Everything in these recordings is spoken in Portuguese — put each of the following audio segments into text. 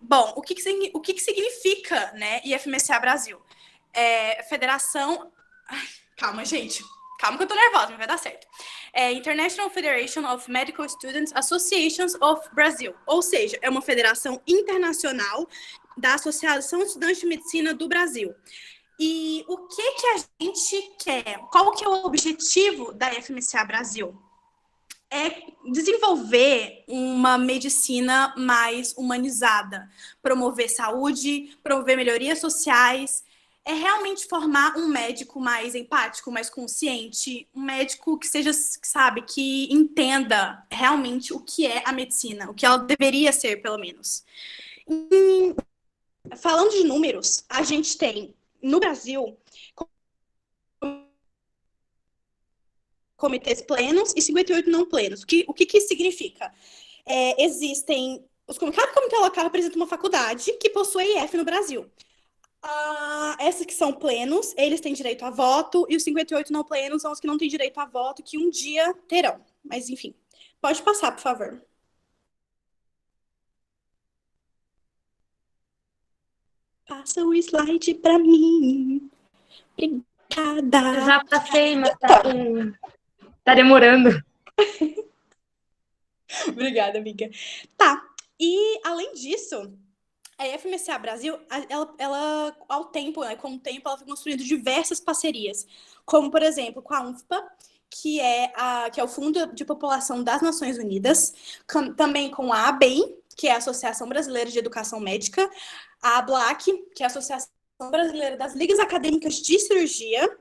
Bom, o que que significa, né, IFMSA Brasil? Federação... Ai, calma, gente. Calma que eu tô nervosa, mas vai dar certo. International Federation of Medical Students Associations of Brazil. Ou seja, é uma federação internacional da Associação de Estudantes de Medicina do Brasil. E o que que a gente quer? Qual que é o objetivo da IFMSA Brasil? É desenvolver uma medicina mais humanizada, promover saúde, promover melhorias sociais, é realmente formar um médico mais empático, mais consciente, um médico que seja, sabe, que entenda realmente o que é a medicina, o que ela deveria ser, pelo menos. E, falando de números, a gente tem, no Brasil, comitês plenos e 58 não plenos. O que isso significa? Existem... Cada comitê local representa uma faculdade que possui IF no Brasil. Esses que são plenos, eles têm direito a voto, e os 58 não plenos são os que não têm direito a voto, que um dia terão. Mas, enfim, pode passar, por favor. Passa o slide para mim. Obrigada. Eu já passei, mas tá demorando. Obrigada, amiga. Tá, e além disso, a FMCA Brasil, ela ao tempo, né, com o tempo, ela foi construindo diversas parcerias, como, por exemplo, com a UNFPA, que é o Fundo de População das Nações Unidas, também com a ABEM, que é a Associação Brasileira de Educação Médica, a ABLAC, que é a Associação Brasileira das Ligas Acadêmicas de Cirurgia,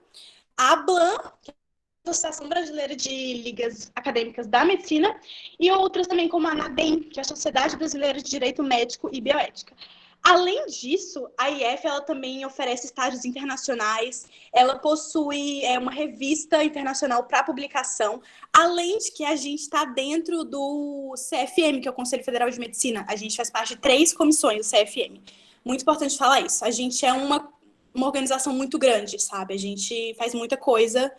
a ABLAN, que é a Associação Brasileira de Ligas Acadêmicas da Medicina, e outras também como a ANABEM, que é a Sociedade Brasileira de Direito Médico e Bioética. Além disso, a IF ela também oferece estágios internacionais, ela possui uma revista internacional para publicação, além de que a gente está dentro do CFM, que é o Conselho Federal de Medicina. A gente faz parte de 3 comissões do CFM. Muito importante falar isso. A gente é uma organização muito grande, sabe? A gente faz muita coisa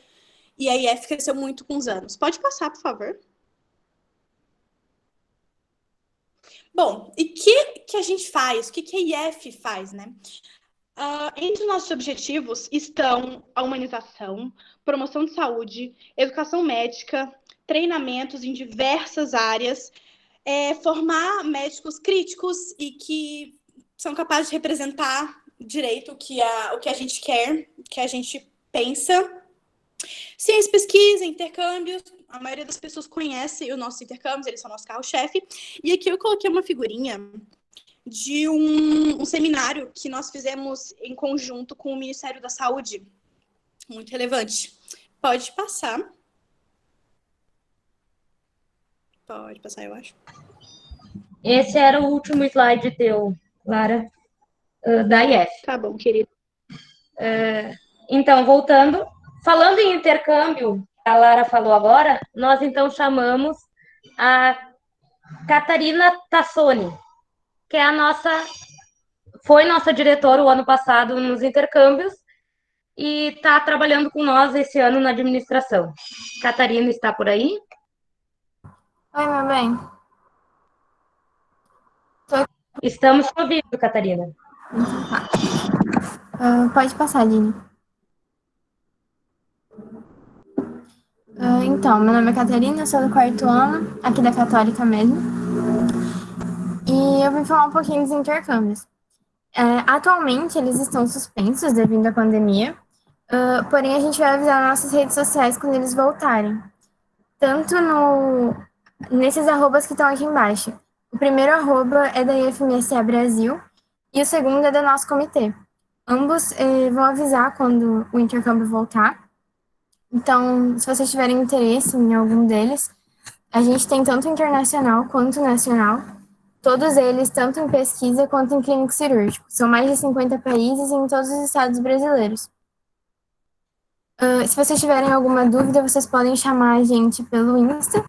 e a IF cresceu muito com os anos. Pode passar, por favor. Bom, e o que a gente faz? O que a IF faz, né? Entre os nossos objetivos estão a humanização, promoção de saúde, educação médica, treinamentos em diversas áreas, formar médicos críticos e que são capazes de representar direito o que a gente quer, o que a gente pensa. Ciência, pesquisa, intercâmbios. A maioria das pessoas conhece os nossos intercâmbios, eles são nosso carro-chefe. E aqui eu coloquei uma figurinha de um seminário que nós fizemos em conjunto com o Ministério da Saúde. Muito relevante. Pode passar. Pode passar, eu acho. Esse era o último slide teu, Lara, da IF. Tá bom, querido. Então, voltando, falando em intercâmbio, a Lara falou agora, nós então chamamos a Catarina Tassoni, que é foi nossa diretora o ano passado nos intercâmbios e está trabalhando com nós esse ano na administração. Catarina está por aí? Oi, meu bem. Estamos te ouvindo, Catarina. Pode passar, Dini. Então, meu nome é Catarina, eu sou do 4º ano, aqui da Católica mesmo. E eu vim falar um pouquinho dos intercâmbios. Atualmente, eles estão suspensos devido à pandemia, porém a gente vai avisar nas nossas redes sociais quando eles voltarem. Tanto nesses arrobas que estão aqui embaixo. O primeiro arroba é da IFMSA Brasil e o segundo é do nosso comitê. Ambos vão avisar quando o intercâmbio voltar. Então, se vocês tiverem interesse em algum deles, a gente tem tanto internacional quanto nacional, todos eles, tanto em pesquisa quanto em clínico cirúrgico. São mais de 50 países em todos os estados brasileiros. Se vocês tiverem alguma dúvida, vocês podem chamar a gente pelo Insta,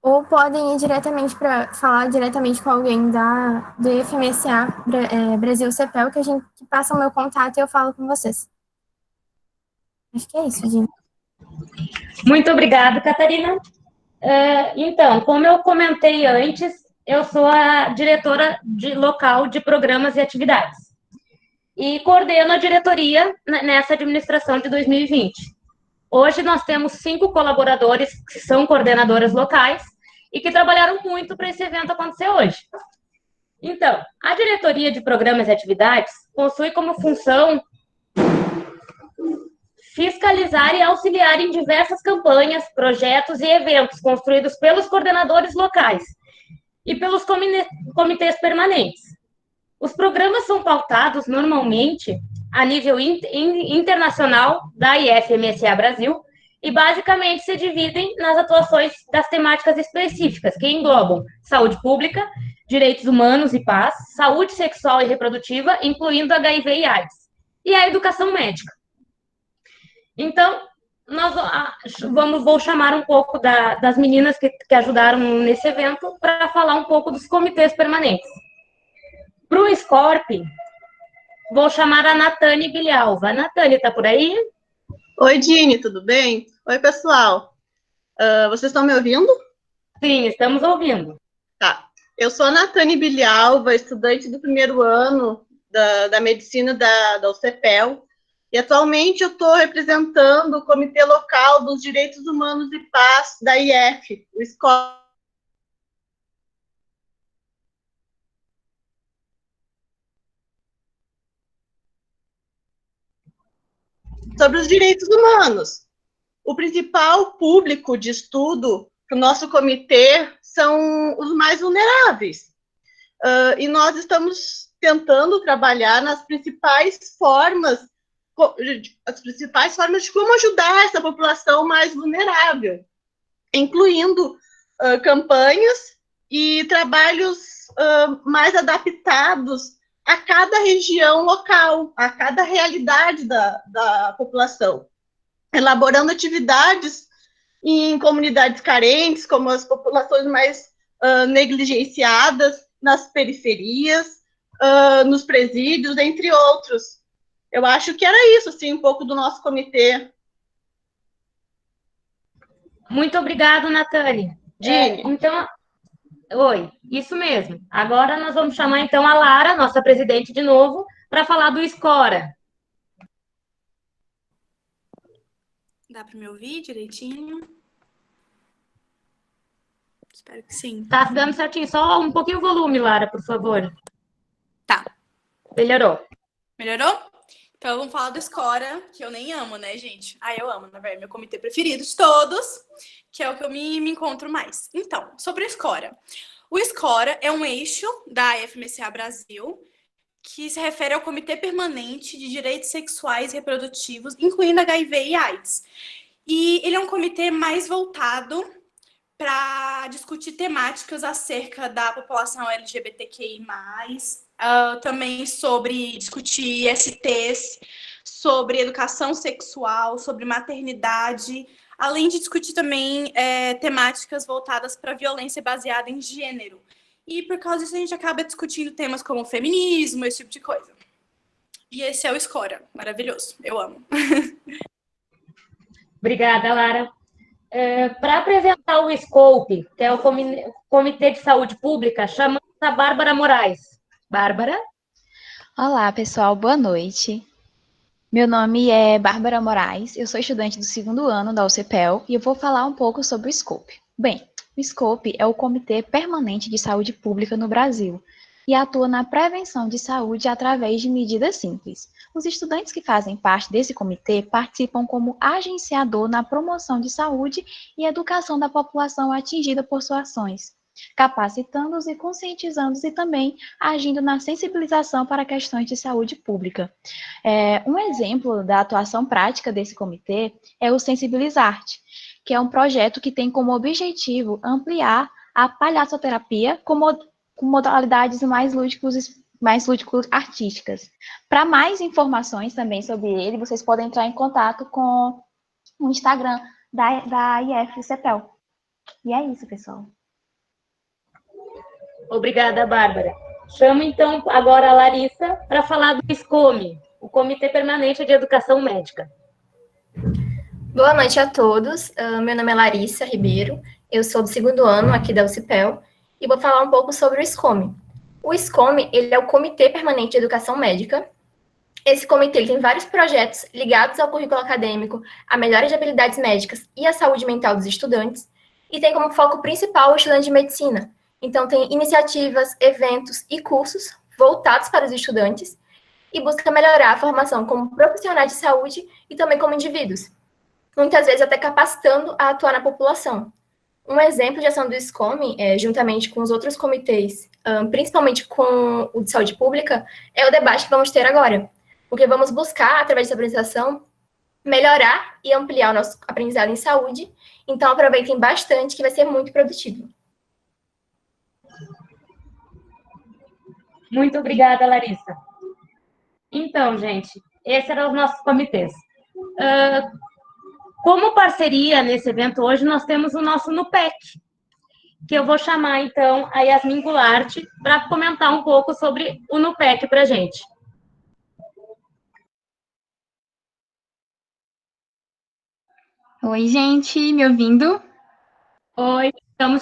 ou podem ir diretamente para falar diretamente com alguém do IFMSA Brasil CEPEL, que a gente passa o meu contato e eu falo com vocês. Acho que é isso, gente. Muito obrigada, Catarina. Então, como eu comentei antes, eu sou a diretora local de programas e atividades. E coordeno a diretoria nessa administração de 2020. Hoje nós temos 5 colaboradores que são coordenadoras locais e que trabalharam muito para esse evento acontecer hoje. Então, a diretoria de programas e atividades possui como função fiscalizar e auxiliar em diversas campanhas, projetos e eventos construídos pelos coordenadores locais e pelos comitês permanentes. Os programas são pautados normalmente a nível internacional da IFMSA Brasil e basicamente se dividem nas atuações das temáticas específicas, que englobam saúde pública, direitos humanos e paz, saúde sexual e reprodutiva, incluindo HIV e AIDS, e a educação médica. Então, vou chamar um pouco das meninas que ajudaram nesse evento para falar um pouco dos comitês permanentes. Para o SCORP, vou chamar a Natane Bilhalva. A Natane está por aí? Oi, Dini, tudo bem? Oi, pessoal. Vocês estão me ouvindo? Sim, estamos ouvindo. Tá. Eu sou a Natane Bilhalva, estudante do primeiro ano da medicina da UCPEL, e atualmente eu estou representando o Comitê Local dos Direitos Humanos e Paz da IF, o SCORP. Sobre os direitos humanos. O principal público de estudo para o nosso comitê são os mais vulneráveis. E nós estamos tentando trabalhar nas principais formas de como ajudar essa população mais vulnerável, incluindo campanhas e trabalhos mais adaptados a cada região local, a cada realidade da população, elaborando atividades em comunidades carentes, como as populações mais negligenciadas, nas periferias, nos presídios, entre outros. Eu acho que era isso, assim, um pouco do nosso comitê. Muito obrigada, Natane. Então, oi, isso mesmo. Agora nós vamos chamar, então, a Lara, nossa presidente de novo, para falar do SCORA. Dá para me ouvir direitinho? Espero que sim. Tá dando certinho. Só um pouquinho o volume, Lara, por favor. Tá. Melhorou. Melhorou? Então, vamos falar do SCORA, que eu nem amo, né, gente? Eu amo, na verdade, meu comitê preferido de todos, que é o que eu me encontro mais. Então, sobre o SCORA. O SCORA é um eixo da IFMSA Brasil, que se refere ao Comitê Permanente de Direitos Sexuais e Reprodutivos, incluindo HIV e AIDS. E ele é um comitê mais voltado para discutir temáticas acerca da população LGBTQI+, também sobre discutir ISTs, sobre educação sexual, sobre maternidade, além de discutir também temáticas voltadas para violência baseada em gênero. E por causa disso a gente acaba discutindo temas como feminismo, esse tipo de coisa. E esse é o SCORA, maravilhoso, eu amo. Obrigada, Lara. Para apresentar o SCOPE, que é o Comitê de Saúde Pública, chamamos a Bárbara Moraes. Bárbara? Olá, pessoal, boa noite. Meu nome é Bárbara Moraes, eu sou estudante do segundo ano da UCPEL e eu vou falar um pouco sobre o SCOPE. Bem, o SCOPE é o Comitê Permanente de Saúde Pública no Brasil e atua na prevenção de saúde através de medidas simples. Os estudantes que fazem parte desse comitê participam como agenciador na promoção de saúde e educação da população atingida por suas ações, capacitando-os e conscientizando-os e também agindo na sensibilização para questões de saúde pública. Um exemplo da atuação prática desse comitê é o Sensibilizarte, que é um projeto que tem como objetivo ampliar a palhaçoterapia com modalidades mais lúdicos artísticas. Para mais informações também sobre ele, vocês podem entrar em contato com o Instagram da IF-CEPEL. E é isso, pessoal. Obrigada, Bárbara. Chamo, então, agora a Larissa para falar do SCOME, o Comitê Permanente de Educação Médica. Boa noite a todos. Meu nome é Larissa Ribeiro, eu sou do segundo ano aqui da UCPEL e vou falar um pouco sobre o SCOME. O SCOME, ele é o Comitê Permanente de Educação Médica. Esse comitê ele tem vários projetos ligados ao currículo acadêmico, à melhora de habilidades médicas e à saúde mental dos estudantes, e tem como foco principal o estudante de medicina. Então, tem iniciativas, eventos e cursos voltados para os estudantes e busca melhorar a formação como profissionais de saúde e também como indivíduos, muitas vezes até capacitando a atuar na população. Um exemplo de ação do SCOME, juntamente com os outros comitês, principalmente com o de saúde pública, é o debate que vamos ter agora, porque vamos buscar, através dessa apresentação, melhorar e ampliar o nosso aprendizado em saúde. Então, aproveitem bastante, que vai ser muito produtivo. Muito obrigada, Larissa. Então, gente, esses eram os nossos comitês. Como parceria nesse evento hoje, nós temos o nosso NUPEC, que eu vou chamar, então, a Yasmin Goulart para comentar um pouco sobre o NUPEC para a gente. Oi, gente, me ouvindo? Oi, estamos.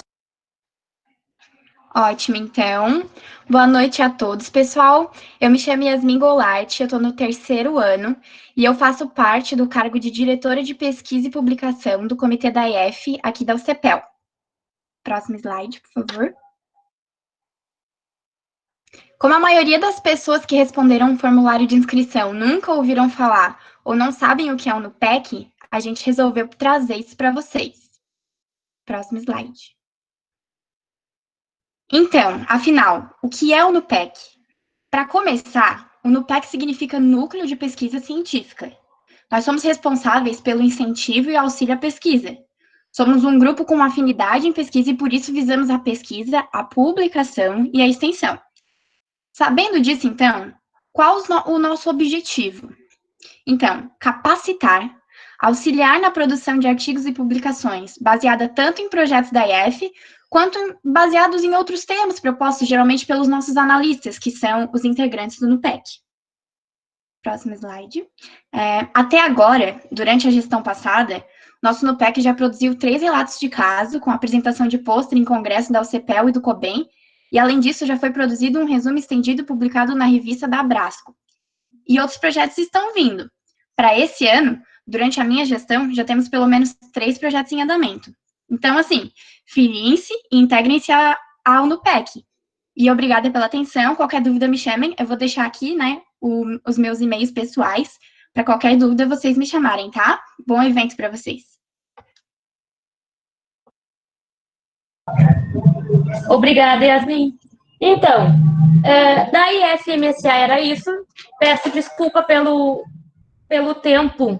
Ótimo, então. Boa noite a todos, pessoal. Eu me chamo Yasmin Goulart, eu estou no 3º ano e eu faço parte do cargo de diretora de pesquisa e publicação do Comitê da IF aqui da UCPEL. Próximo slide, por favor. Como a maioria das pessoas que responderam o formulário de inscrição nunca ouviram falar ou não sabem o que é o NUPEC, a gente resolveu trazer isso para vocês. Próximo slide. Então, afinal, o que é o NUPEC? Para começar, o NUPEC significa Núcleo de Pesquisa Científica. Nós somos responsáveis pelo incentivo e auxílio à pesquisa. Somos um grupo com afinidade em pesquisa e por isso visamos a pesquisa, a publicação e a extensão. Sabendo disso, então, qual o nosso objetivo? Então, capacitar, auxiliar na produção de artigos e publicações, baseada tanto em projetos da IF, quanto baseados em outros temas propostos geralmente pelos nossos analistas, que são os integrantes do NUPEC. Próximo slide. Até agora, durante a gestão passada, nosso NUPEC já produziu 3 relatos de caso, com apresentação de pôster em congresso da UCPEL e do COBEM, e além disso já foi produzido um resumo estendido publicado na revista da Abrasco. E outros projetos estão vindo. Para esse ano, durante a minha gestão, já temos pelo menos 3 projetos em andamento. Então, assim, filiem-se e integrem-se ao NUPEC. E obrigada pela atenção. Qualquer dúvida, me chamem. Eu vou deixar aqui, né, os meus e-mails pessoais. Para qualquer dúvida, vocês me chamarem, tá? Bom evento para vocês. Obrigada, Yasmin. Então, da IFMSA era isso. Peço desculpa pelo tempo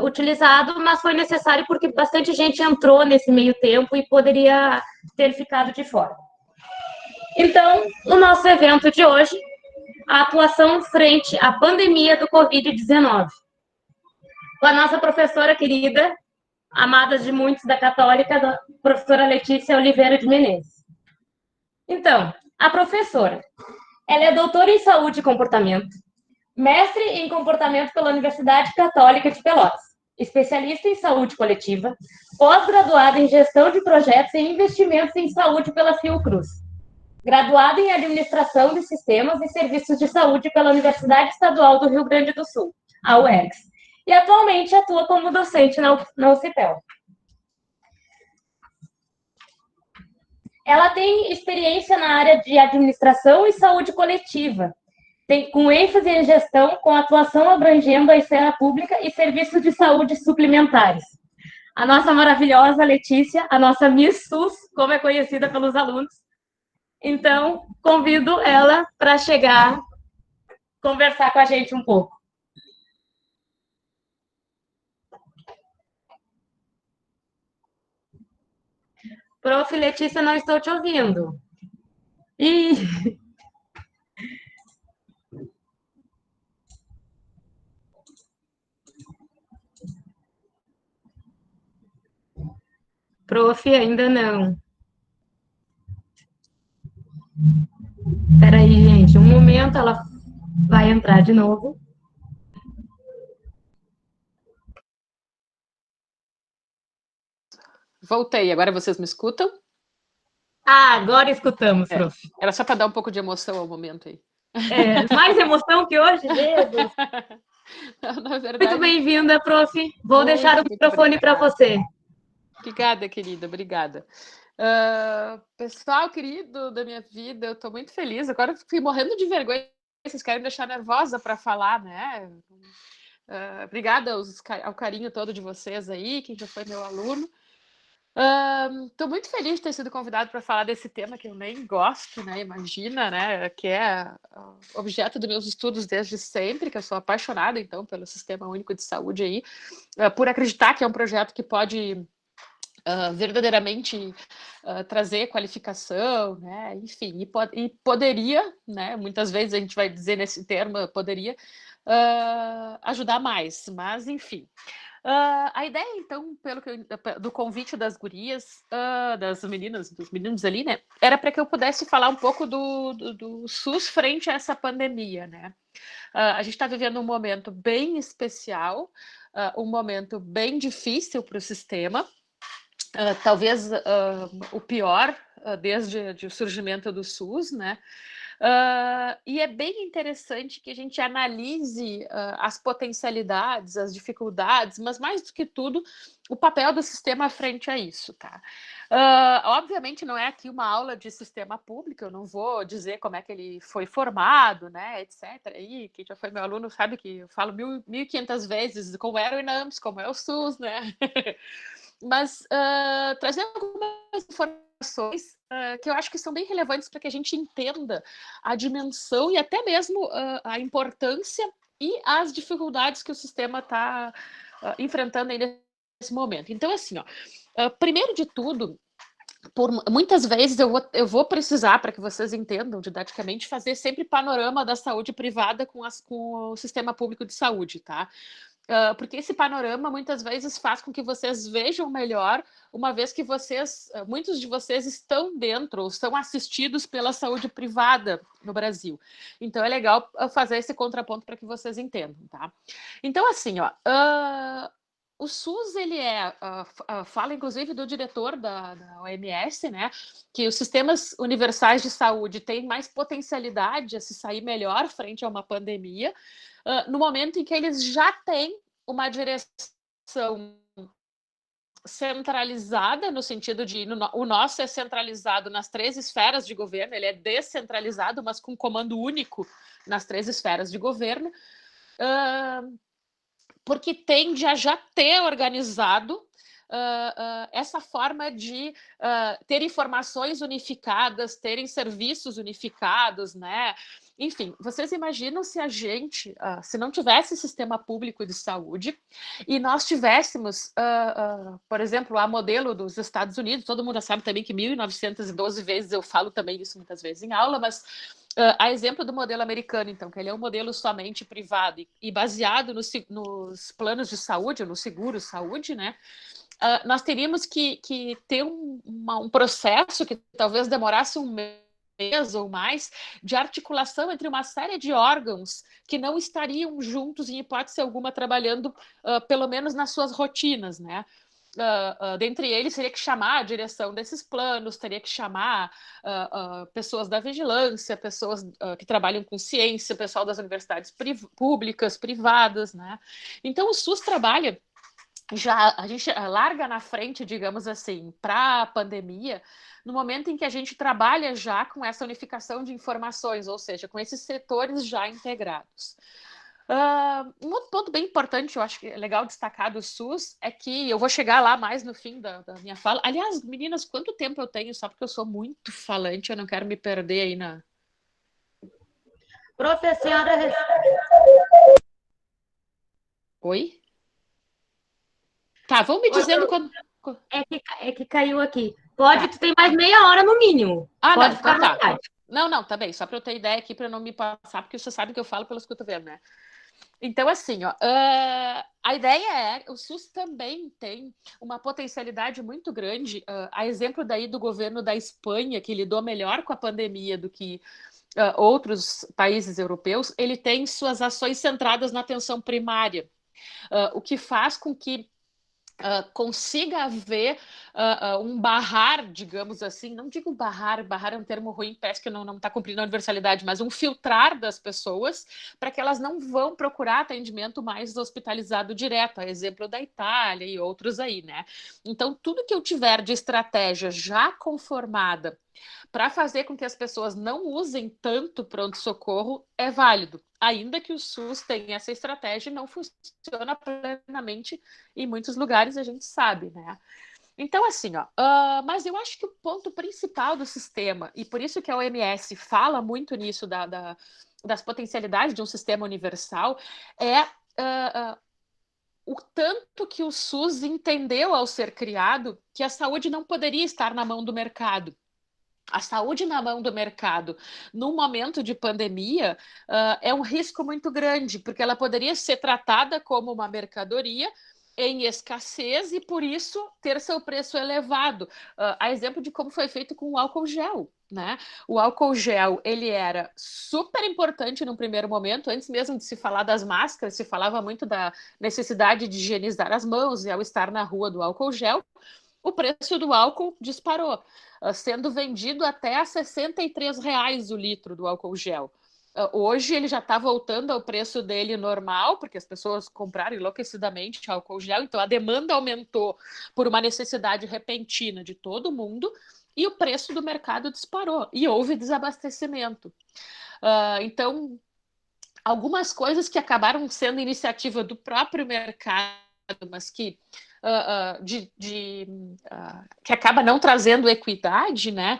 utilizado, mas foi necessário porque bastante gente entrou nesse meio tempo e poderia ter ficado de fora. Então, o nosso evento de hoje, a atuação frente à pandemia do Covid-19. Com a nossa professora querida, amada de muitos da Católica, a professora Letícia Oliveira de Menezes. Então, a professora, ela é doutora em saúde e comportamento, mestre em comportamento pela Universidade Católica de Pelotas, especialista em saúde coletiva, pós-graduada em gestão de projetos e investimentos em saúde pela Fiocruz, graduada em administração de sistemas e serviços de saúde pela Universidade Estadual do Rio Grande do Sul, a UERGS, e atualmente atua como docente na UCPEL. Ela tem experiência na área de administração e saúde coletiva, com ênfase em gestão, com atuação abrangendo a esfera pública e serviços de saúde suplementares. A nossa maravilhosa Letícia, a nossa Miss SUS, como é conhecida pelos alunos. Então, convido ela para chegar, conversar com a gente um pouco. Prof. Letícia, não estou te ouvindo. Prof, ainda não. Espera aí, gente. Um momento, ela vai entrar de novo. Voltei. Agora vocês me escutam? Agora escutamos, prof. Era só para dar um pouco de emoção ao momento aí. Mais emoção que hoje, Jesus. Na verdade, Muito bem-vinda, prof. Vou deixar o microfone para você. Obrigada, querida, obrigada. Pessoal querido da minha vida, eu estou muito feliz. Agora eu fiquei morrendo de vergonha. Vocês querem me deixar nervosa para falar, né? Obrigada ao carinho todo de vocês aí, quem já foi meu aluno. Estou muito feliz de ter sido convidado para falar desse tema que eu nem gosto, né? Imagina, né? Que é objeto dos meus estudos desde sempre, que eu sou apaixonada, então, pelo Sistema Único de Saúde aí, por acreditar que é um projeto que pode verdadeiramente trazer qualificação, né? Enfim, e poderia, né? Muitas vezes a gente vai dizer nesse termo, poderia ajudar mais, mas enfim. A ideia, então, do convite das gurias, das meninas, dos meninos ali, né, era para que eu pudesse falar um pouco do SUS frente a essa pandemia, né? A gente está vivendo um momento bem especial, um momento bem difícil para o sistema, talvez o pior desde o surgimento do SUS, né? E é bem interessante que a gente analise as potencialidades, as dificuldades, mas mais do que tudo, o papel do sistema frente a isso, tá? Obviamente não é aqui uma aula de sistema público, eu não vou dizer como é que ele foi formado, né, etc. E quem já foi meu aluno sabe que eu falo 1.500 vezes como era o INAMPS, como é o SUS, né? Mas trazer algumas informações que eu acho que são bem relevantes para que a gente entenda a dimensão e até mesmo a importância e as dificuldades que o sistema está enfrentando aí nesse momento. Então, assim, primeiro de tudo, muitas vezes eu vou precisar, para que vocês entendam didaticamente, fazer sempre panorama da saúde privada com o sistema público de saúde, tá? Porque esse panorama muitas vezes faz com que vocês vejam melhor, uma vez que muitos de vocês estão dentro, ou são assistidos pela saúde privada no Brasil. Então é legal fazer esse contraponto para que vocês entendam, tá? Então, assim, o SUS, ele fala inclusive do diretor da OMS, né, que os sistemas universais de saúde têm mais potencialidade a se sair melhor frente a uma pandemia, no momento em que eles já têm uma direção centralizada, no sentido de o nosso é centralizado nas 3 esferas de governo, ele é descentralizado, mas com comando único nas 3 esferas de governo, porque tende a já ter organizado essa forma de ter informações unificadas, terem serviços unificados, né? Enfim, vocês imaginam se a gente, se não tivesse sistema público de saúde e nós tivéssemos, por exemplo, a modelo dos Estados Unidos, todo mundo já sabe também que 1.912 vezes eu falo também isso muitas vezes em aula, mas a exemplo do modelo americano, então, que ele é um modelo somente privado e baseado nos planos de saúde, no seguro saúde, né? Nós teríamos que ter um processo que talvez demorasse um mês ou mais de articulação entre uma série de órgãos que não estariam juntos, em hipótese alguma, trabalhando pelo menos nas suas rotinas, né? Dentre eles, teria que chamar a direção desses planos, teria que chamar pessoas da vigilância, pessoas que trabalham com ciência, pessoal das universidades públicas, privadas, né? Então, o SUS trabalha a gente larga na frente, digamos assim, para a pandemia, no momento em que a gente trabalha já com essa unificação de informações, ou seja, com esses setores já integrados. Um outro ponto bem importante, eu acho que é legal destacar do SUS, é que eu vou chegar lá mais no fim da minha fala. Aliás, meninas, quanto tempo eu tenho? Só porque eu sou muito falante, eu não quero me perder aí na... Professora... Oi? Tá, vão me dizendo quando... É que caiu aqui. Tu tem mais meia hora no mínimo. Pode ficar à vontade. Não, tá bem. Só para eu ter ideia aqui, para não me passar, porque você sabe que eu falo pelos cotovelos, né? Então, assim, a ideia o SUS também tem uma potencialidade muito grande, a exemplo daí do governo da Espanha, que lidou melhor com a pandemia do que outros países europeus, ele tem suas ações centradas na atenção primária, o que faz com que consiga haver um barrar, digamos assim, não digo barrar é um termo ruim, parece que não está cumprindo a universalidade, mas um filtrar das pessoas para que elas não vão procurar atendimento mais hospitalizado direto, a exemplo da Itália e outros aí, né? Então, tudo que eu tiver de estratégia já conformada para fazer com que as pessoas não usem tanto pronto-socorro é válido, ainda que o SUS tenha essa estratégia e não funciona plenamente em muitos lugares, a gente sabe, né? Então, assim, mas eu acho que o ponto principal do sistema, e por isso que a OMS fala muito nisso das potencialidades de um sistema universal, é o tanto que o SUS entendeu ao ser criado que a saúde não poderia estar na mão do mercado. A saúde na mão do mercado, num momento de pandemia, é um risco muito grande, porque ela poderia ser tratada como uma mercadoria em escassez e, por isso, ter seu preço elevado. A exemplo de como foi feito com o álcool gel, né? O álcool gel, ele era super importante no primeiro momento, antes mesmo de se falar das máscaras, se falava muito da necessidade de higienizar as mãos e ao estar na rua do álcool gel, o preço do álcool disparou, sendo vendido até a R$ 63 o litro do álcool gel. Hoje ele já está voltando ao preço dele normal, porque as pessoas compraram enlouquecidamente álcool gel, então a demanda aumentou por uma necessidade repentina de todo mundo e o preço do mercado disparou e houve desabastecimento. Então, algumas coisas que acabaram sendo iniciativa do próprio mercado, mas que que acaba não trazendo equidade, né?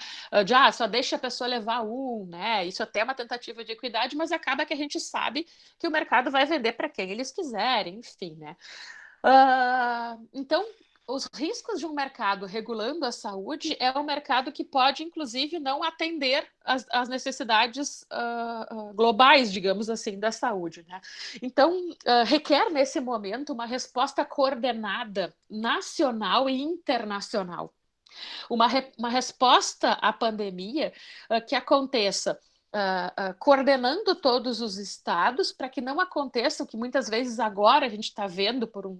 Só deixa a pessoa levar né? Isso até é uma tentativa de equidade, mas acaba que a gente sabe que o mercado vai vender para quem eles quiserem, enfim, né? Então, os riscos de um mercado regulando a saúde é um mercado que pode, inclusive, não atender às necessidades globais, digamos assim, da saúde, né? Então, requer, nesse momento, uma resposta coordenada nacional e internacional. Uma resposta à pandemia que aconteça coordenando todos os estados para que não aconteça o que muitas vezes agora a gente está vendo por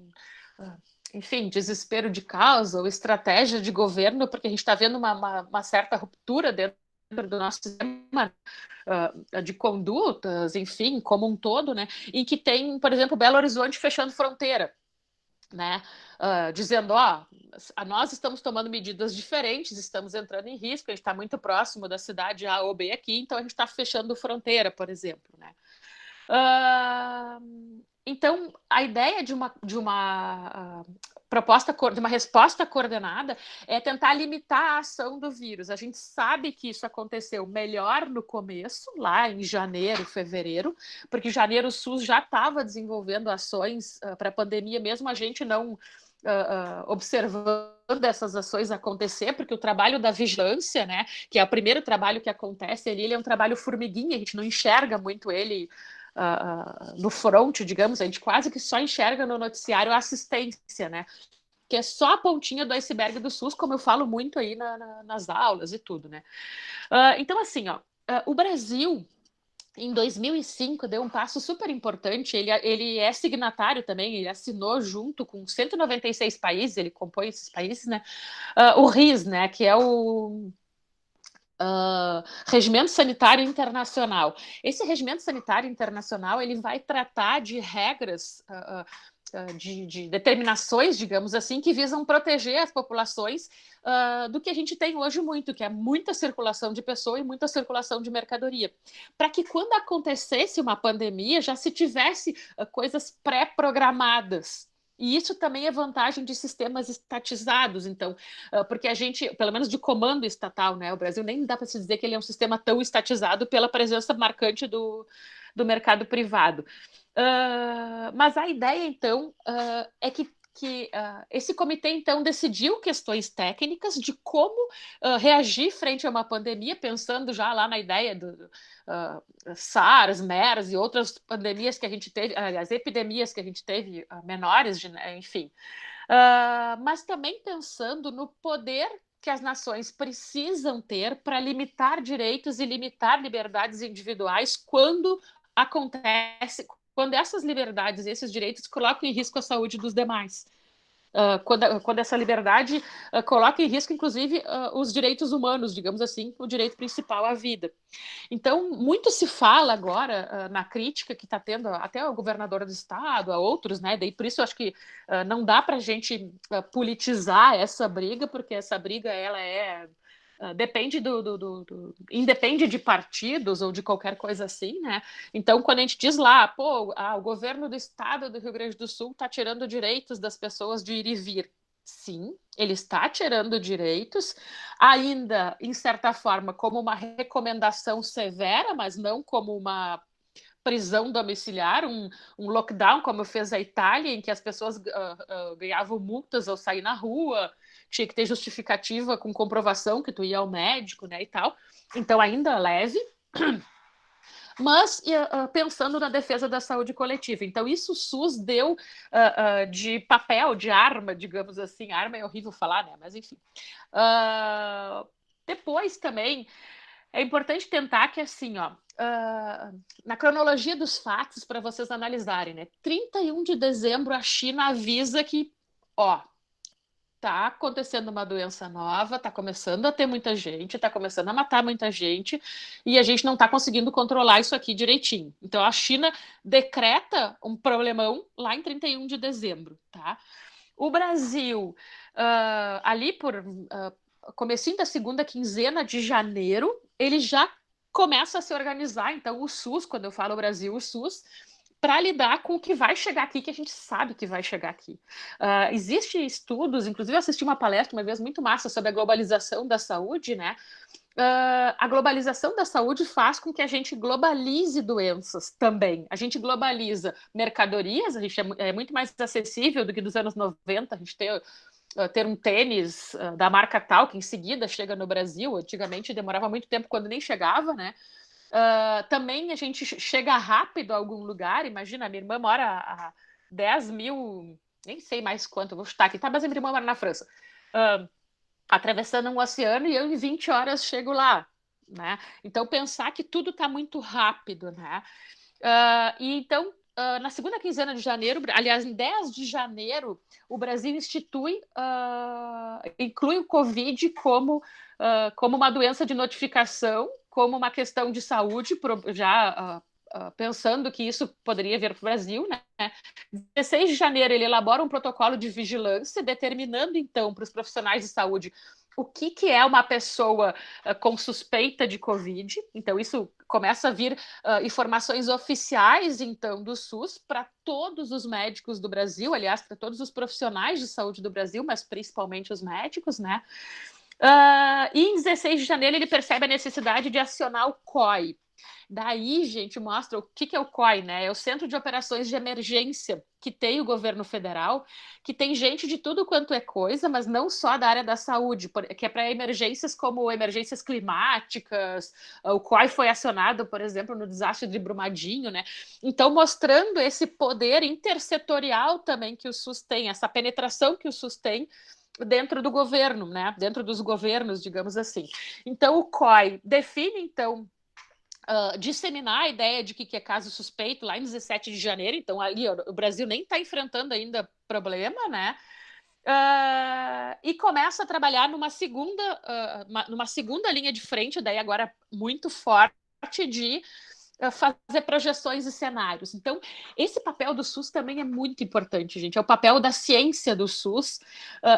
enfim, desespero de causa ou estratégia de governo, porque a gente está vendo uma certa ruptura dentro do nosso sistema de condutas, enfim, como um todo, né? Em que tem, por exemplo, Belo Horizonte fechando fronteira, né? Dizendo, nós estamos tomando medidas diferentes, estamos entrando em risco, a gente está muito próximo da cidade A ou B aqui, então a gente está fechando fronteira, por exemplo, né? Então, a ideia de uma proposta, de uma resposta coordenada é tentar limitar a ação do vírus. A gente sabe que isso aconteceu melhor no começo, lá em janeiro, fevereiro, porque em janeiro o SUS já estava desenvolvendo ações para a pandemia, mesmo a gente não observando essas ações acontecer, porque o trabalho da vigilância, né, que é o primeiro trabalho que acontece ali, ele é um trabalho formiguinha, a gente não enxerga muito ele no front, digamos, a gente quase que só enxerga no noticiário a assistência, né? Que é só a pontinha do iceberg do SUS, como eu falo muito aí nas aulas e tudo, né? Então, assim, o Brasil, em 2005, deu um passo super importante, ele é signatário também, ele assinou junto com 196 países, ele compõe esses países, né? O RIS, né? Que é o Regimento Sanitário Internacional. Esse Regimento Sanitário Internacional ele vai tratar de regras, de determinações, digamos assim, que visam proteger as populações do que a gente tem hoje muito, que é muita circulação de pessoa e muita circulação de mercadoria. Para que quando acontecesse uma pandemia, já se tivesse coisas pré-programadas. E isso também é vantagem de sistemas estatizados, então, porque a gente, pelo menos de comando estatal, né? O Brasil nem dá para se dizer que ele é um sistema tão estatizado pela presença marcante do mercado privado. Mas a ideia, então, é que esse comitê, então, decidiu questões técnicas de como reagir frente a uma pandemia, pensando já lá na ideia do SARS, MERS e outras pandemias que a gente teve, as epidemias que a gente teve menores, enfim. Mas também pensando no poder que as nações precisam ter para limitar direitos e limitar liberdades individuais quando essas liberdades e esses direitos colocam em risco a saúde dos demais. quando essa liberdade coloca em risco, inclusive, os direitos humanos, digamos assim, o direito principal à vida. Então, muito se fala agora na crítica que está tendo até ao governador do estado, a outros, né? Daí, por isso, eu acho que não dá para a gente politizar essa briga, porque essa briga, ela depende independe de partidos ou de qualquer coisa assim, né? Então, quando a gente diz lá, o governo do estado do Rio Grande do Sul está tirando direitos das pessoas de ir e vir. Sim, ele está tirando direitos, ainda, em certa forma, como uma recomendação severa, mas não como uma prisão domiciliar, um lockdown, como fez a Itália, em que as pessoas ganhavam multas ao sair na rua, tinha que ter justificativa com comprovação que tu ia ao médico, né, e tal. Então, ainda leve, mas pensando na defesa da saúde coletiva. Então, isso o SUS deu de papel, de arma, digamos assim. Arma é horrível falar, né? Mas, enfim. Depois, também, é importante tentar que, assim, na cronologia dos fatos, para vocês analisarem, né? 31 de dezembro, a China avisa que, está acontecendo uma doença nova, está começando a ter muita gente, está começando a matar muita gente, e a gente não está conseguindo controlar isso aqui direitinho. Então, a China decreta um problemão lá em 31 de dezembro, tá? O Brasil, ali por comecinho da segunda quinzena de janeiro, ele já começa a se organizar. Então, o SUS, quando eu falo Brasil, o SUS, para lidar com o que vai chegar aqui, que a gente sabe que vai chegar aqui. Existem estudos, inclusive eu assisti uma palestra uma vez muito massa sobre a globalização da saúde, né? A globalização da saúde faz com que a gente globalize doenças também. A gente globaliza mercadorias, a gente é muito mais acessível do que dos anos 90, a gente ter um tênis da marca tal, que em seguida chega no Brasil. Antigamente demorava muito tempo quando nem chegava, né? Também a gente chega rápido a algum lugar. Imagina, minha irmã mora a 10 mil, nem sei mais quanto, vou chutar aqui, tá? Mas a minha irmã mora na França, atravessando um oceano, e eu em 20 horas chego lá, né? Então, pensar que tudo está muito rápido, né? E então, na segunda quinzena de janeiro, aliás, em 10 de janeiro, o Brasil inclui o Covid como uma doença de notificação, como uma questão de saúde, já pensando que isso poderia vir para o Brasil, né? 16 de janeiro, ele elabora um protocolo de vigilância, determinando, então, para os profissionais de saúde o que é uma pessoa com suspeita de Covid. Então, isso começa a vir informações oficiais, então, do SUS para todos os médicos do Brasil, aliás, para todos os profissionais de saúde do Brasil, mas principalmente os médicos, né? E em 16 de janeiro ele percebe a necessidade de acionar o COI. Daí, gente, mostra o que é o COI, né? É o Centro de Operações de Emergência que tem o governo federal, que tem gente de tudo quanto é coisa, mas não só da área da saúde, que é para emergências como emergências climáticas. O COI foi acionado, por exemplo, no desastre de Brumadinho, né? Então, mostrando esse poder intersetorial também que o SUS tem, essa penetração que o SUS tem dentro do governo, né? Dentro dos governos, digamos assim. Então, o COI define, então, disseminar a ideia de que é caso suspeito lá em 17 de janeiro. Então, ali o Brasil nem está enfrentando ainda problema, né? E começa a trabalhar numa segunda linha de frente, daí agora muito forte, de fazer projeções e cenários. Então, esse papel do SUS também é muito importante, gente. É o papel da ciência do SUS,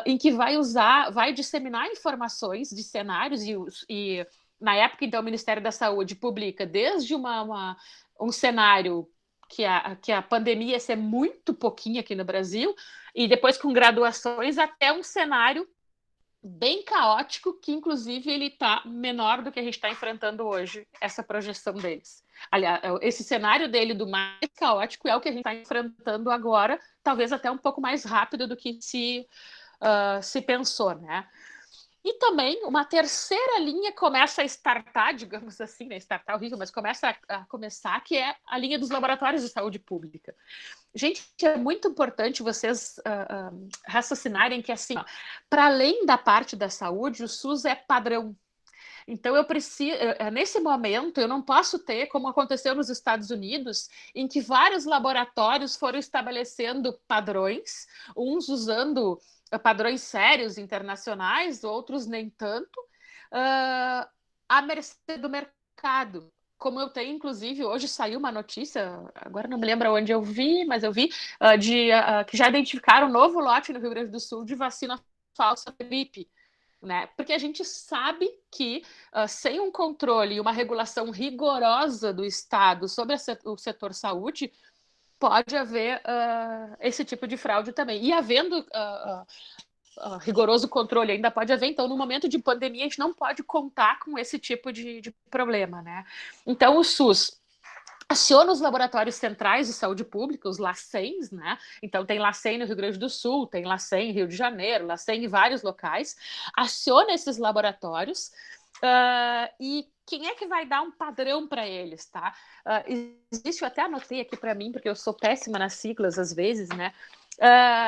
em que vai disseminar informações de cenários e na época, então, o Ministério da Saúde publica desde um cenário que a pandemia ia ser muito pouquinho aqui no Brasil, e depois com graduações até um cenário bem caótico, que inclusive ele está menor do que a gente está enfrentando hoje, essa projeção deles. Aliás, esse cenário dele do mais caótico é o que a gente está enfrentando agora, talvez até um pouco mais rápido do que se pensou, né? E também uma terceira linha começa a startar, digamos assim, né? Startar horrível, mas começa a começar, que é a linha dos laboratórios de saúde pública. Gente, é muito importante vocês raciocinarem que, assim, para além da parte da saúde, o SUS é padrão. Então, eu preciso, nesse momento, eu não posso ter, como aconteceu nos Estados Unidos, em que vários laboratórios foram estabelecendo padrões, uns usando padrões sérios internacionais, outros nem tanto, à mercê do mercado. Como eu tenho, inclusive, hoje saiu uma notícia, agora não me lembro onde eu vi, mas eu vi, que já identificaram um novo lote no Rio Grande do Sul de vacina falsa da gripe. Né? Porque a gente sabe que sem um controle e uma regulação rigorosa do Estado sobre o setor saúde, pode haver esse tipo de fraude também. E havendo rigoroso controle, ainda pode haver. Então, no momento de pandemia, a gente não pode contar com esse tipo de problema. Né? Então, o SUS aciona os laboratórios centrais de saúde pública, os LACENs, né? Então tem LACEN no Rio Grande do Sul, tem LACEN em Rio de Janeiro, LACEN em vários locais, aciona esses laboratórios e quem é que vai dar um padrão para eles, tá? Existe, eu até anotei aqui para mim, porque eu sou péssima nas siglas às vezes, né?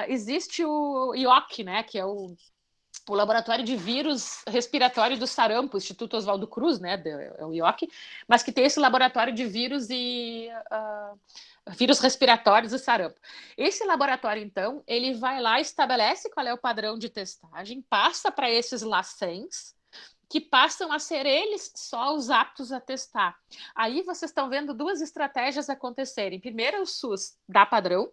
Existe o IOC, né? Que é o Laboratório de Vírus Respiratório do Sarampo, Instituto Oswaldo Cruz, né, é o IOC, mas que tem esse laboratório de vírus e vírus respiratórios do sarampo. Esse laboratório, então, ele vai lá, estabelece qual é o padrão de testagem, passa para esses LACENs, que passam a ser eles só os aptos a testar. Aí vocês estão vendo duas estratégias acontecerem. Primeiro é o SUS dar padrão,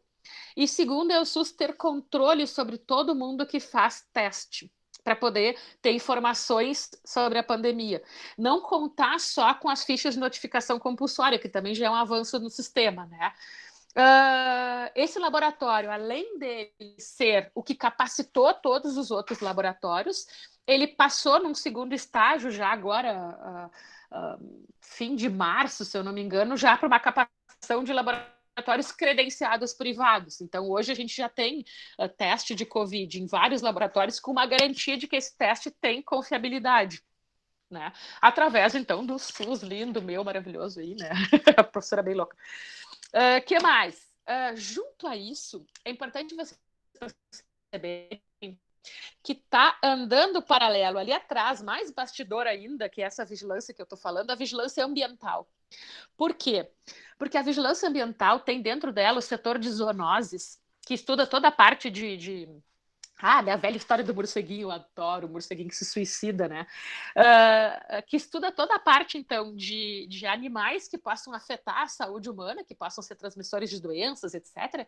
e segundo é o SUS ter controle sobre todo mundo que faz teste, para poder ter informações sobre a pandemia. Não contar só com as fichas de notificação compulsória, que também já é um avanço no sistema, né? Esse laboratório, além de ser o que capacitou todos os outros laboratórios, ele passou num segundo estágio, já agora, fim de março, se eu não me engano, já para uma capacitação de laboratórios credenciados privados. Então, hoje a gente já tem teste de Covid em vários laboratórios com uma garantia de que esse teste tem confiabilidade. Né? Através, então, do SUS lindo, meu, maravilhoso aí, né? A professora bem louca. Que mais? Junto a isso, é importante você perceber que está andando paralelo ali atrás, mais bastidor ainda, que é essa vigilância que eu estou falando, a vigilância ambiental. Por quê? Porque a vigilância ambiental tem dentro dela o setor de zoonoses, que estuda toda a parte a velha história do morceguinho, eu adoro o morceguinho que se suicida, né? Que estuda toda a parte, então, de animais que possam afetar a saúde humana, que possam ser transmissores de doenças, etc.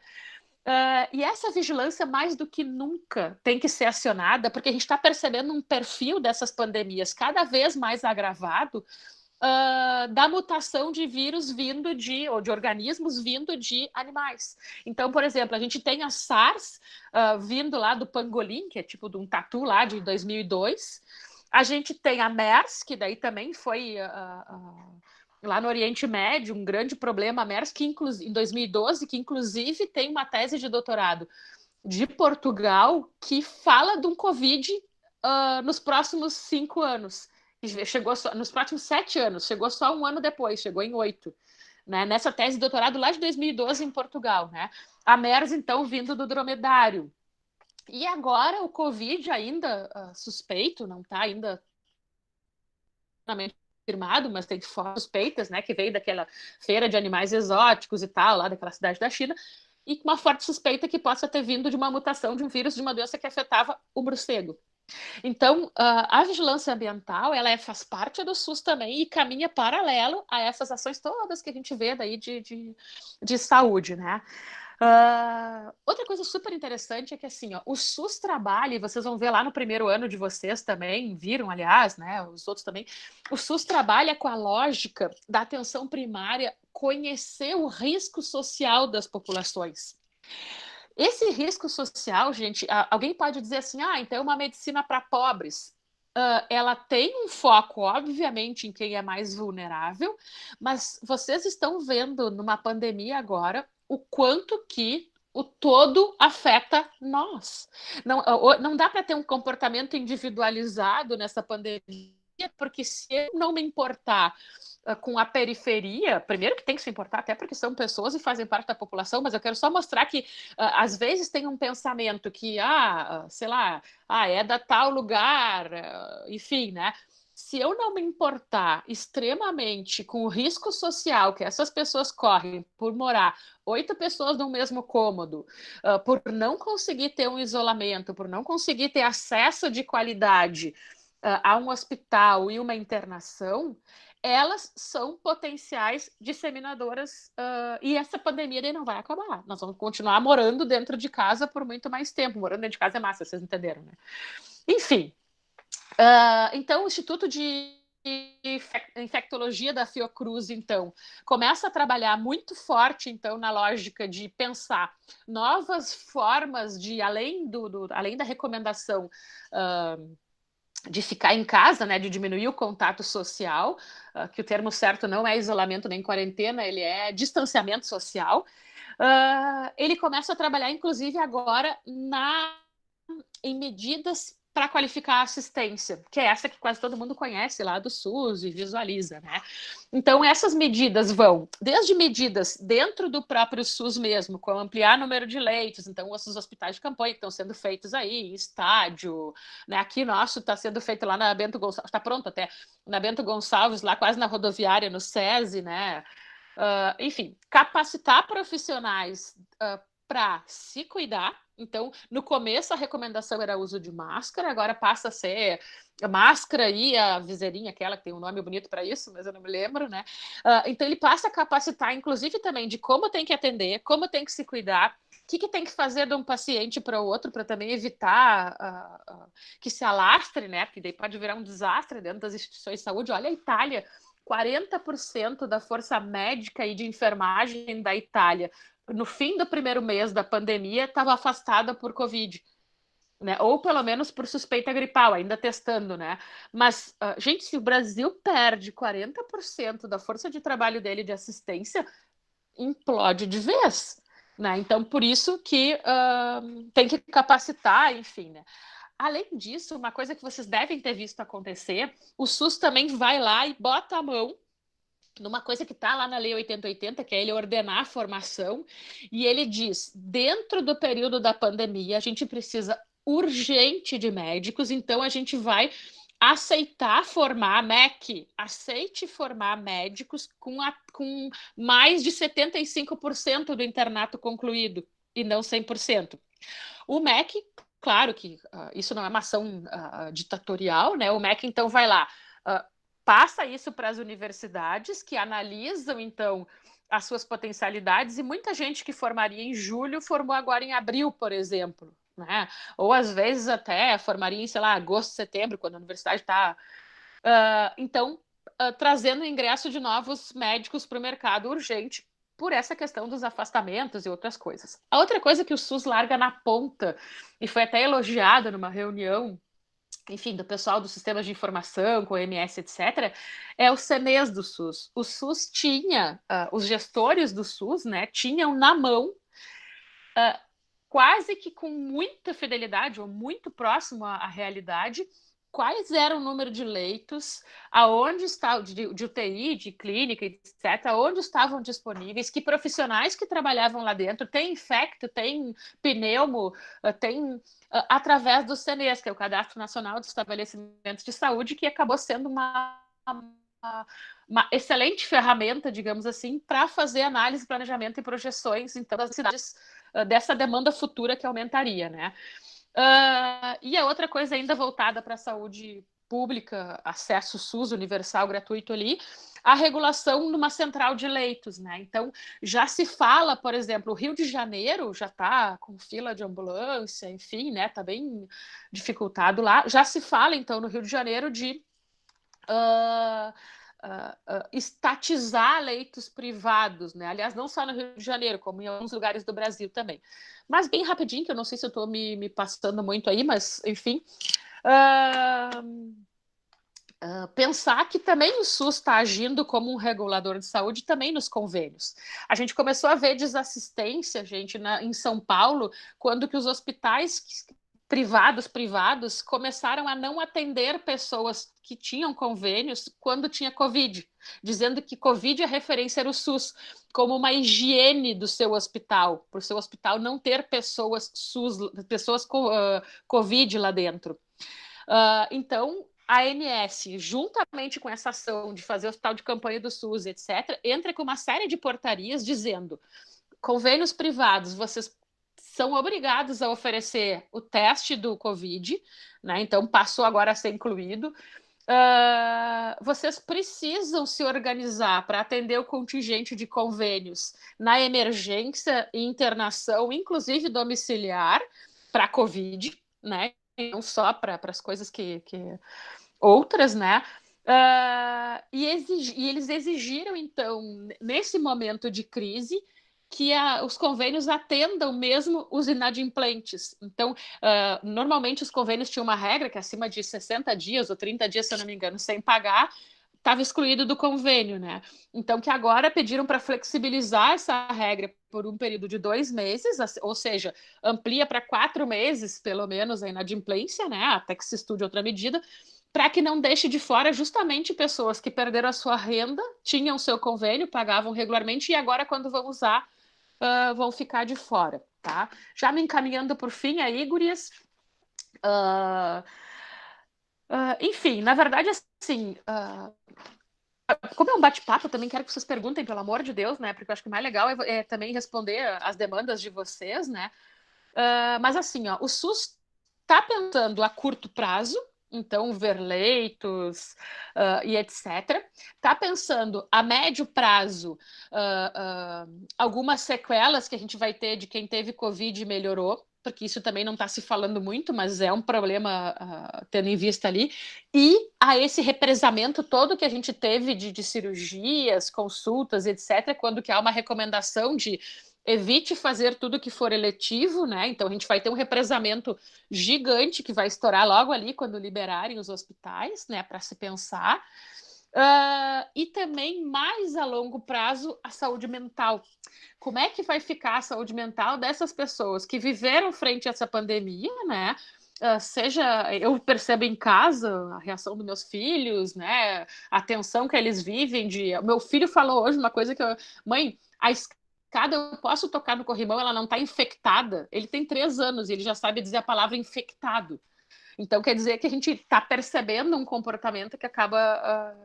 E essa vigilância, mais do que nunca, tem que ser acionada, porque a gente está percebendo um perfil dessas pandemias cada vez mais agravado, da mutação de vírus ou de organismos vindo de animais. Então, por exemplo, a gente tem a SARS vindo lá do pangolim, que é tipo de um tatu lá de 2002. A gente tem a MERS, que daí também foi lá no Oriente Médio, um grande problema, a MERS, que em 2012, que inclusive tem uma tese de doutorado de Portugal que fala de um Covid nos próximos 5 anos. Chegou nos próximos 7 anos, chegou só um ano depois, chegou em 8. Né? Nessa tese de doutorado lá de 2012 em Portugal. Né? A MERS, então, vindo do dromedário. E agora o Covid ainda suspeito, não está ainda confirmado, mas tem suspeitas, né, que veio daquela feira de animais exóticos e tal, lá daquela cidade da China, e com uma forte suspeita que possa ter vindo de uma mutação de um vírus de uma doença que afetava o morcego. Então, a vigilância ambiental, ela faz parte do SUS também e caminha paralelo a essas ações todas que a gente vê daí de saúde, né? Outra coisa super interessante é que assim, o SUS trabalha, e vocês vão ver lá no primeiro ano de vocês também, viram, aliás, né, os outros também, o SUS trabalha com a lógica da atenção primária, conhecer o risco social das populações. Esse risco social, gente, alguém pode dizer assim, então é uma medicina para pobres. Ela tem um foco, obviamente, em quem é mais vulnerável, mas vocês estão vendo numa pandemia agora o quanto que o todo afeta nós. Não dá para ter um comportamento individualizado nessa pandemia, porque se eu não me importar com a periferia, primeiro que tem que se importar, até porque são pessoas e fazem parte da população, mas eu quero só mostrar que às vezes tem um pensamento que, sei lá, é da tal lugar, enfim, né? se eu não me importar extremamente com o risco social que essas pessoas correm por morar 8 pessoas no mesmo cômodo, por não conseguir ter um isolamento, por não conseguir ter acesso de qualidade a um hospital e uma internação, elas são potenciais disseminadoras e essa pandemia daí não vai acabar. Nós vamos continuar morando dentro de casa por muito mais tempo. Morando dentro de casa é massa, vocês entenderam, né? Enfim, então o Instituto de Infectologia da Fiocruz, então, começa a trabalhar muito forte, então, na lógica de pensar novas formas de, além da recomendação de ficar em casa, né, de diminuir o contato social, que o termo certo não é isolamento nem quarentena, ele é distanciamento social. Ele começa a trabalhar, inclusive, agora em medidas para qualificar a assistência, que é essa que quase todo mundo conhece lá do SUS e visualiza, né? Então, essas medidas vão desde medidas dentro do próprio SUS mesmo, como ampliar o número de leitos, então os hospitais de campanha que estão sendo feitos aí, estádio, né? Aqui nosso está sendo feito lá na Bento Gonçalves, está pronto até, na Bento Gonçalves, lá quase na rodoviária, no SESI, né? Enfim, capacitar profissionais para se cuidar. Então, no começo a recomendação era o uso de máscara, agora passa a ser a máscara e a viseirinha, aquela que tem um nome bonito para isso, mas eu não me lembro, né? Então, ele passa a capacitar, inclusive, também de como tem que atender, como tem que se cuidar, o que tem que fazer de um paciente para o outro, para também evitar que se alastre, né? Porque daí pode virar um desastre dentro das instituições de saúde. Olha a Itália, 40% da força médica e de enfermagem da Itália no fim do primeiro mês da pandemia, estava afastada por Covid, né? Ou pelo menos por suspeita gripal, ainda testando, né? Mas, gente, se o Brasil perde 40% da força de trabalho dele de assistência, implode de vez, né? Então, por isso que tem que capacitar, enfim, né? Além disso, uma coisa que vocês devem ter visto acontecer, o SUS também vai lá e bota a mão numa coisa que está lá na Lei 8080, que é ele ordenar a formação, e ele diz, dentro do período da pandemia, a gente precisa urgente de médicos, então a gente vai aceitar formar, MEC, aceite formar médicos com mais de 75% do internato concluído, e não 100%. O MEC, claro que isso não é uma ação ditatorial, né? O MEC, então, vai lá, passa isso para as universidades, que analisam, então, as suas potencialidades, e muita gente que formaria em julho formou agora em abril, por exemplo, né? Ou, às vezes, até formaria em, sei lá, agosto, setembro, quando a universidade está... então, trazendo o ingresso de novos médicos para o mercado urgente, por essa questão dos afastamentos e outras coisas. A outra coisa que o SUS larga na ponta, e foi até elogiada numa reunião, enfim, do pessoal dos sistemas de informação, com o MS, etc., é o CNES do SUS. O SUS tinha, os gestores do SUS, né, tinham na mão, quase que com muita fidelidade, ou muito próximo à realidade, quais eram o número de leitos, aonde está de UTI, de clínica, etc., onde estavam disponíveis, que profissionais que trabalhavam lá dentro, tem infecto, tem pneumo, tem através do CNES, que é o Cadastro Nacional dos Estabelecimentos de Saúde, que acabou sendo uma excelente ferramenta, digamos assim, para fazer análise, planejamento e projeções, então, das cidades dessa demanda futura que aumentaria, né? E a outra coisa ainda voltada para a saúde pública, acesso SUS universal, gratuito ali, a regulação numa central de leitos, né? Então, já se fala, por exemplo, o Rio de Janeiro já está com fila de ambulância, enfim, né? Está bem dificultado lá. Já se fala, então, no Rio de Janeiro de estatizar leitos privados, né? Aliás, não só no Rio de Janeiro, como em alguns lugares do Brasil também. Mas bem rapidinho, que eu não sei se eu estou me passando muito aí, mas enfim. Pensar que também o SUS está agindo como um regulador de saúde também nos convênios. A gente começou a ver desassistência, gente, em São Paulo, quando que os hospitais privados começaram a não atender pessoas que tinham convênios quando tinha Covid, dizendo que Covid, a referência era o SUS, como uma higiene do seu hospital, para o seu hospital não ter pessoas SUS, pessoas com Covid lá dentro. Então, a ANS, juntamente com essa ação de fazer o hospital de campanha do SUS, etc., entra com uma série de portarias dizendo: convênios privados, vocês são obrigados a oferecer o teste do Covid, né? Então passou agora a ser incluído. Vocês precisam se organizar para atender o contingente de convênios na emergência e internação, inclusive domiciliar, para a Covid, né? Não só para as coisas que outras, né? E eles exigiram, então, nesse momento de crise, que os convênios atendam mesmo os inadimplentes. Então, normalmente os convênios tinham uma regra que acima de 60 dias ou 30 dias, se eu não me engano, sem pagar, estava excluído do convênio, né? Então, que agora pediram para flexibilizar essa regra por um período de 2 meses, ou seja, amplia para 4 meses, pelo menos, a inadimplência, né? Até que se estude outra medida, para que não deixe de fora justamente pessoas que perderam a sua renda, tinham seu convênio, pagavam regularmente, e agora, quando vão usar, vão ficar de fora, tá? Já me encaminhando por fim aí, gurias. Enfim, na verdade, assim, como é um bate-papo, eu também quero que vocês perguntem, pelo amor de Deus, né? Porque eu acho que o mais legal é também responder as demandas de vocês, né? Mas assim, ó, o SUS está pensando a curto prazo, então ver leitos e etc. Está pensando a médio prazo algumas sequelas que a gente vai ter de quem teve Covid e melhorou, porque isso também não está se falando muito, mas é um problema tendo em vista ali, e a esse represamento todo que a gente teve de cirurgias, consultas, etc., quando que há uma recomendação de evite fazer tudo que for eletivo, né? Então a gente vai ter um represamento gigante que vai estourar logo ali quando liberarem os hospitais, né? Para se pensar. E também, mais a longo prazo, a saúde mental. Como é que vai ficar a saúde mental dessas pessoas que viveram frente a essa pandemia, né? Seja, eu percebo em casa a reação dos meus filhos, né? A tensão que eles vivem de... Meu filho falou hoje uma coisa que eu... Mãe, a escada eu posso tocar no corrimão, ela não está infectada. Ele tem 3 anos e ele já sabe dizer a palavra infectado. Então, quer dizer que a gente está percebendo um comportamento que acaba...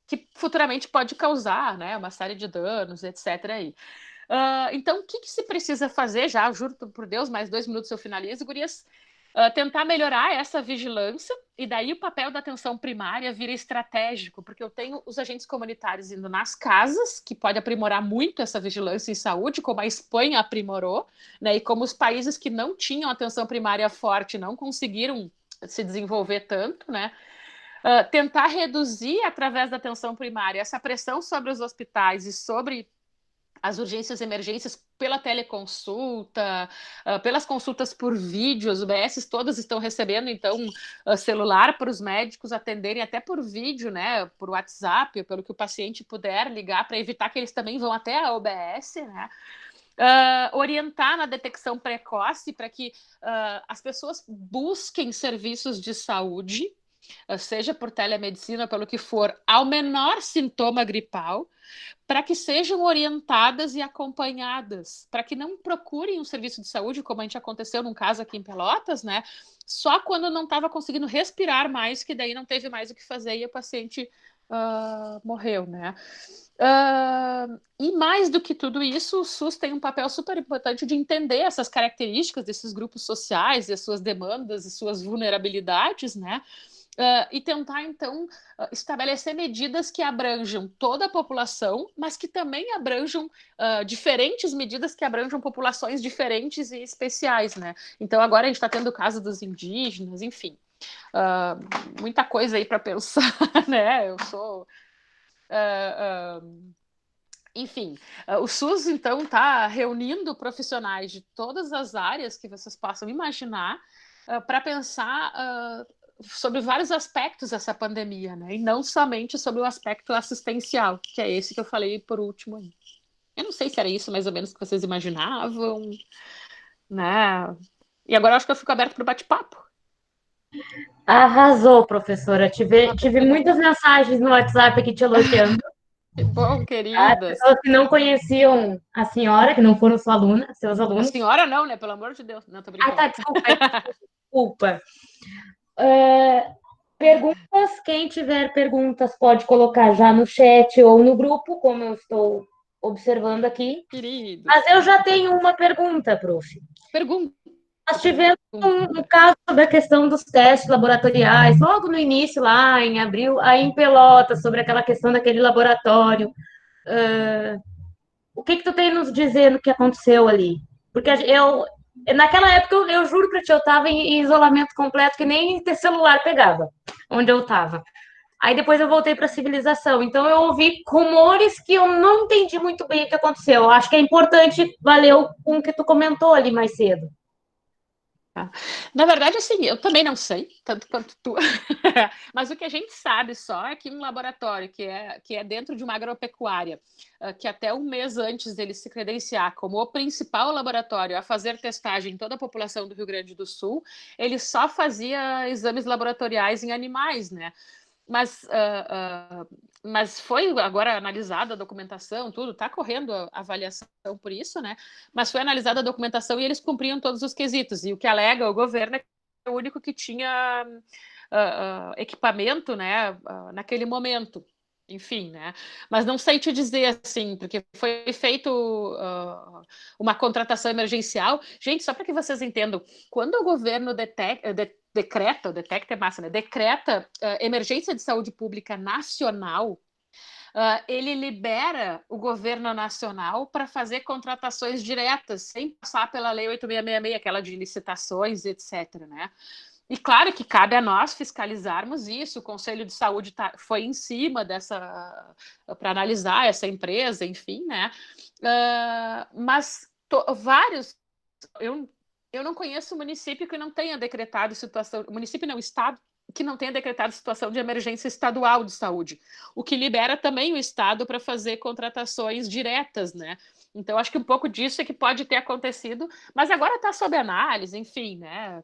que futuramente pode causar, né, uma série de danos, etc. Aí. Então, o que se precisa fazer já? Juro por Deus, mais 2 minutos eu finalizo, gurias. Tentar melhorar essa vigilância, e daí o papel da atenção primária vira estratégico, porque eu tenho os agentes comunitários indo nas casas, que pode aprimorar muito essa vigilância em saúde, como a Espanha aprimorou, né, e como os países que não tinham atenção primária forte não conseguiram se desenvolver tanto, né? Tentar reduzir, através da atenção primária, essa pressão sobre os hospitais e sobre as urgências e emergências pela teleconsulta, pelas consultas por vídeo. As UBSs todas estão recebendo, então, celular para os médicos atenderem até por vídeo, né, por WhatsApp, pelo que o paciente puder ligar, para evitar que eles também vão até a UBS, né? Orientar na detecção precoce para que as pessoas busquem serviços de saúde, seja por telemedicina, pelo que for, ao menor sintoma gripal, para que sejam orientadas e acompanhadas, para que não procurem um serviço de saúde, como a gente aconteceu num caso aqui em Pelotas, né? Só quando não estava conseguindo respirar mais, que daí não teve mais o que fazer e a paciente morreu, né? E mais do que tudo isso, o SUS tem um papel super importante de entender essas características desses grupos sociais, e as suas demandas e suas vulnerabilidades, né? E tentar, então, estabelecer medidas que abranjam toda a população, mas que também abranjam diferentes medidas que abranjam populações diferentes e especiais, né? Então, agora a gente está tendo o caso dos indígenas, enfim. Muita coisa aí para pensar, né? Eu sou... enfim, o SUS, então, está reunindo profissionais de todas as áreas que vocês possam imaginar para pensar... sobre vários aspectos dessa pandemia, né? E não somente sobre o aspecto assistencial, que é esse que eu falei por último aí. Eu não sei se era isso mais ou menos que vocês imaginavam, né? E agora eu acho que eu fico aberto para o bate-papo. Arrasou, professora. Tive muitas mensagens no WhatsApp aqui te elogiando. Que bom, As queridas. pessoas que não conheciam a senhora, que não foram sua aluna, seus A alunos. senhora não, né? Pelo amor de Deus. Não, tô brincando. Tá, desculpa. Perguntas, quem tiver perguntas pode colocar já no chat ou no grupo, como eu estou observando aqui. Querido. Mas eu já tenho uma pergunta, prof. Pergunta. Nós tivemos um caso sobre a questão dos testes laboratoriais, logo no início, lá em abril, aí em Pelotas, sobre aquela questão daquele laboratório. O que tu tem nos dizer no que aconteceu ali? Porque naquela época, eu juro para ti, eu estava em isolamento completo, que nem ter celular pegava, onde eu estava. Aí depois eu voltei para a civilização. Então eu ouvi rumores que eu não entendi muito bem o que aconteceu. Eu acho que é importante, valeu com o que tu comentou ali mais cedo. Na verdade, assim, eu também não sei, tanto quanto tu, mas o que a gente sabe só é que um laboratório que é dentro de uma agropecuária, que até um mês antes dele se credenciar como o principal laboratório a fazer testagem em toda a população do Rio Grande do Sul, ele só fazia exames laboratoriais em animais, né? Mas foi agora analisada a documentação, tudo, está correndo a avaliação por isso, né? Mas foi analisada a documentação e eles cumpriam todos os quesitos. E o que alega o governo é que é o único que tinha equipamento, né, naquele momento. Enfim, né? Mas não sei te dizer assim, porque foi feito uma contratação emergencial. Gente, só para que vocês entendam, quando o governo decreta, o detecta é massa, né? Decreta emergência de saúde pública nacional, ele libera o governo nacional para fazer contratações diretas, sem passar pela Lei 8666, aquela de licitações, etc., né? E claro que cabe a nós fiscalizarmos isso, o Conselho de Saúde foi em cima para analisar essa empresa, enfim, né? Mas vários... Eu não conheço município que não tenha decretado situação... Município não, estado que não tenha decretado situação de emergência estadual de saúde, o que libera também o estado para fazer contratações diretas, né? Então, acho que um pouco disso é que pode ter acontecido, mas agora está sob análise, enfim, né?